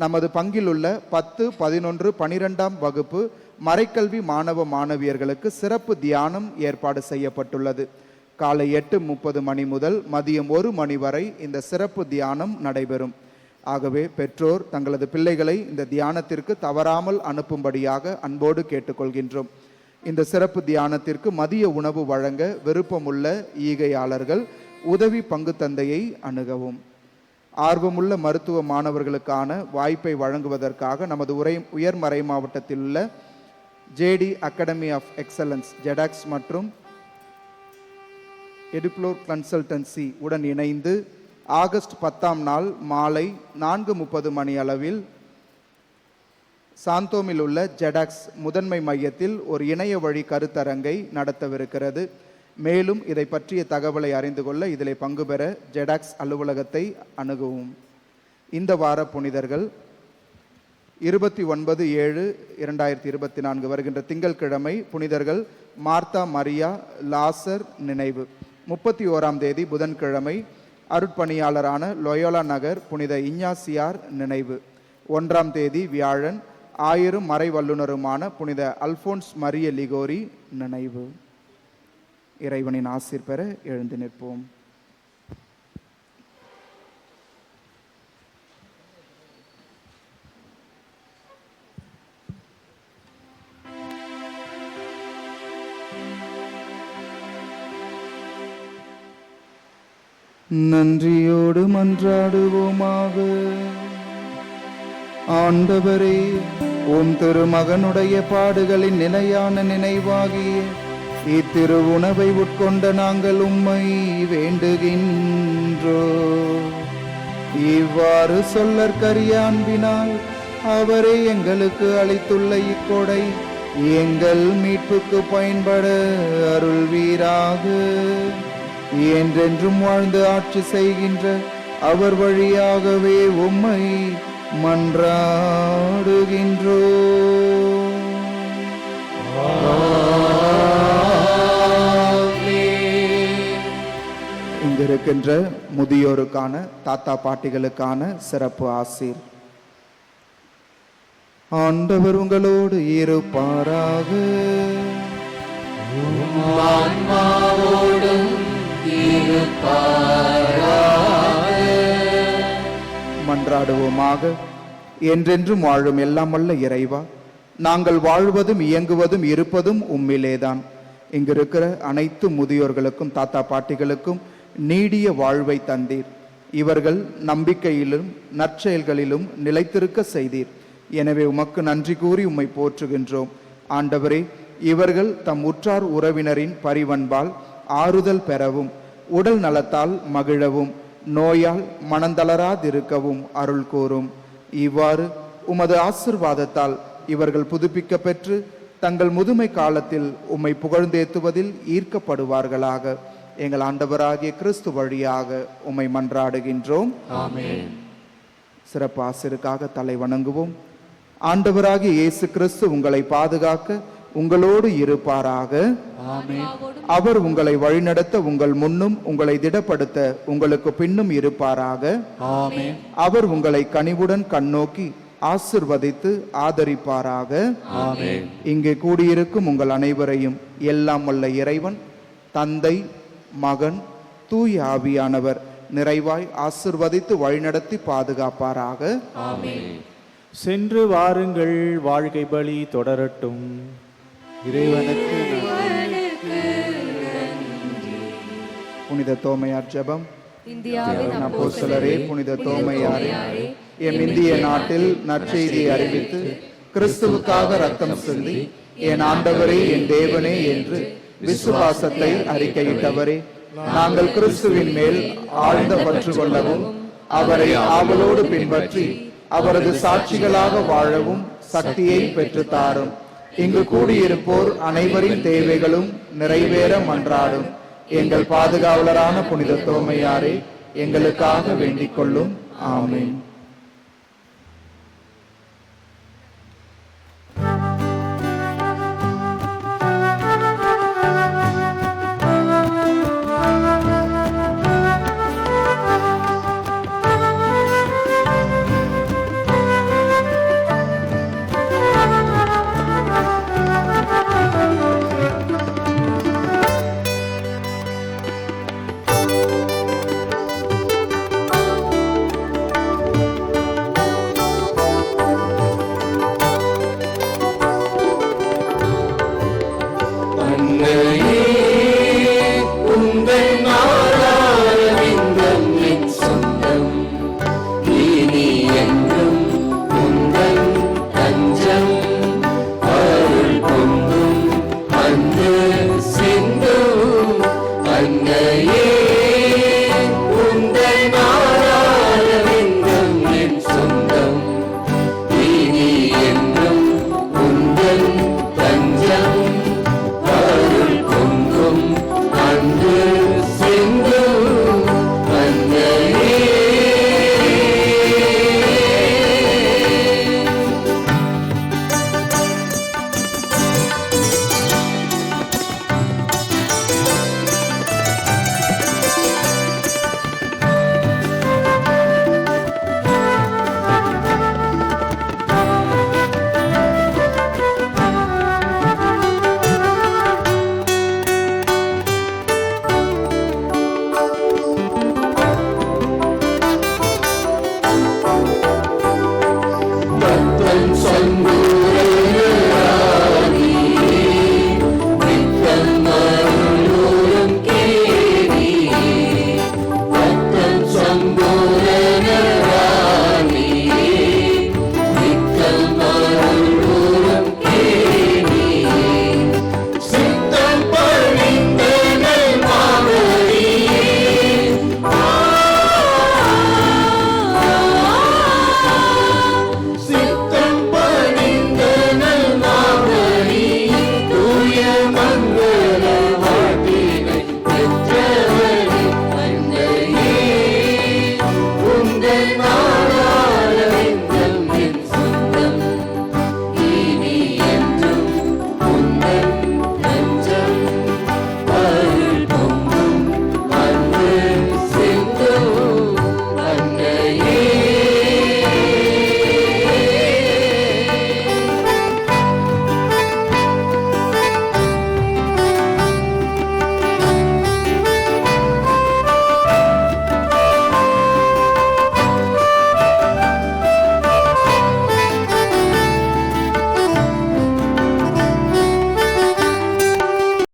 நமது பங்கில் உள்ள 10, 11, 12ஆம் வகுப்பு மறைக்கல்வி மாணவ மாணவியர்களுக்கு சிறப்பு தியானம் ஏற்பாடு செய்யப்பட்டுள்ளது. காலை 8:30 மணி முதல் மதியம் 1 மணி வரை இந்த சிறப்பு தியானம் நடைபெறும். ஆகவே பெற்றோர் தங்களது பிள்ளைகளை இந்த தியானத்திற்கு தவறாமல் அனுப்பும்படியாக அன்போடு கேட்டுக்கொள்கின்றோம். இந்த சிறப்பு தியானத்திற்கு மதிய உணவு வழங்க விருப்பமுள்ள ஈகையாளர்கள் உதவி பங்கு தந்தையை அணுகவும். ஆர்வமுள்ள மருத்துவ மாணவர்களுக்கான வாய்ப்பை வழங்குவதற்காக நமது உயர்மறை மாவட்டத்தில் உள்ள ஜேடி அகாடமி ஆஃப் எக்ஸலன்ஸ் ஜெடாக்ஸ் மற்றும் எடுப்ளோர் கன்சல்டன்சி உடன் இணைந்து ஆகஸ்ட் 10ஆம் நாள் மாலை 4:30 மணி அளவில் சாந்தோமில் உள்ள ஜெடாக்ஸ் முதன்மை மையத்தில் ஒரு இணைய வழி கருத்தரங்கை நடத்தவிருக்கிறது. மேலும் இதை பற்றிய தகவலை அறிந்து கொள்ள இதிலே பங்கு பெற ஜெடாக்ஸ் அலுவலகத்தை அணுகவும். இந்த வார புனிதர்கள் 29/7/2024 வருகின்ற திங்கட்கிழமை புனிதர்கள் மார்த்தா மரியா லாசர் நினைவு. 31ஆம் தேதி புதன்கிழமை அருட்பணியாளரான லொயோலா நகர் புனித இஞ்ஞாசியார் நினைவு. 1ஆம் தேதி வியாழன் ஆயரும் மறை வல்லுநருமான புனித அல்போன்ஸ் மரிய லிகோரி நினைவு. இறைவனின் ஆசீர் பெற எழுந்து நிற்போம். நன்றியோடு மன்றாடுவோமாக. ஆண்டவரே, உம் திருமகனுடைய பாடுகளின் நிலையான நினைவாகிய இத்திரு உணவை உட்கொண்ட நாங்கள் உம்மை வேண்டுகின்றோ. இவ்வாறு சொல்லற்கரிய அன்பினால் அவரே எங்களுக்கு அளித்துள்ள இக்கொடை எங்கள் மீட்புக்கு பயன்பட அருள்வீராக. என்றென்றும் வாழ்ந்து ஆட்சி செய்கின்ற அவர் வழியாகவே உம்மை மன்றாடுகின்றோ. இங்கிருக்கின்ற முதியோருக்கான தாத்தா பாட்டிகளுக்கான சிறப்பு ஆசீர். ஆண்டவர் உங்களோடு இருப்பாராக. மன்றாடுவோமாக. என்றென்றும் வாழும் எல்லாம் வல்ல இறைவா, நாங்கள் வாழ்வதும் இயங்குவதும் இருப்பதும் உம்மிலேதான். இங்கிருக்கிற அனைத்து முதியோர்களுக்கும் தாத்தா பாட்டிகளுக்கும் நீடிய வாழ்வை தந்தீர். இவர்கள் நம்பிக்கையிலும் நற்செயல்களிலும் நிலைத்திருக்க செய்தீர். எனவே உமக்கு நன்றி கூறி உம்மை போற்றுகின்றோம். ஆண்டவரே, இவர்கள் தம் உற்றார் உறவினரின் பரிவன்பால் ஆறுதல் பெறவும், உடல் நலத்தால் மகிழவும், நோயால் மனந்தளராதிருக்கவும் அருள் கூறும். இவ்வாறு உமது ஆசிர்வாதத்தால் இவர்கள் புதுப்பிக்க பெற்று தங்கள் முதுமை காலத்தில் உம்மை புகழ்ந்தேத்துவதில் ஈர்க்கப்படுவார்களாக. எங்கள் ஆண்டவராகிய கிறிஸ்து வழியாக உம்மை மன்றாடுகின்றோம். ஆமென். சிறப்பு ஆசிருக்காக தலை வணங்குவோம். ஆண்டவராகிய இயேசு கிறிஸ்து உங்களை பாதுகாக்க உங்களோடு இருப்பாராக. ஆமென். அவர் உங்களை வழிநடத்த உங்கள் முன்னும் உங்களை திடப்படுத்த உங்களுக்கு பின்னும் இருப்பாராக. ஆமென். அவர் உங்களை கனிவுடன் கண்ணோக்கி ஆசிர்வதித்து ஆதரிப்பாராக. ஆமென். இங்கே கூடியிருக்கும் உங்கள் அனைவரையும் எல்லாம் வல்ல இறைவன் தந்தை, மகன், தூய ஆவியானவர் நிறைவாய் ஆசிர்வதித்து வழிநடத்தி பாதுகாப்பாராக. ஆமென். சென்று வாருங்கள், வாழ்க்கை பலி தொடரட்டும். இறைவனுக்கு புனித தோமையார் ஜெபம். இந்தியாவின் அப்போஸ்தலரே, புனித தோமையாரே, எம் இந்திய நாட்டில் நற்செய்தியை அறிவித்து கிறிஸ்துவுக்காக ரத்தம் சிந்தி என் ஆண்டவரே என் தேவனே என்று விசுவாசத்தை அறிக்கையிட்டவரே, நாங்கள் கிறிஸ்துவின் மேல் ஆழ்ந்த பற்று கொள்ளவும் அவரை ஆவலோடு பின்பற்றி அவரது சாட்சிகளாக வாழவும் சக்தியை பெற்று தாரும். இங்கு கூடியிருப்போர் அனைவரின் தேவைகளும் நிறைவேற மன்றாடும். எங்கள் பாதுகாவலரான புனித தோமையாரே, எங்களுக்காக வேண்டிக் கொள்ளும். ஆமென்.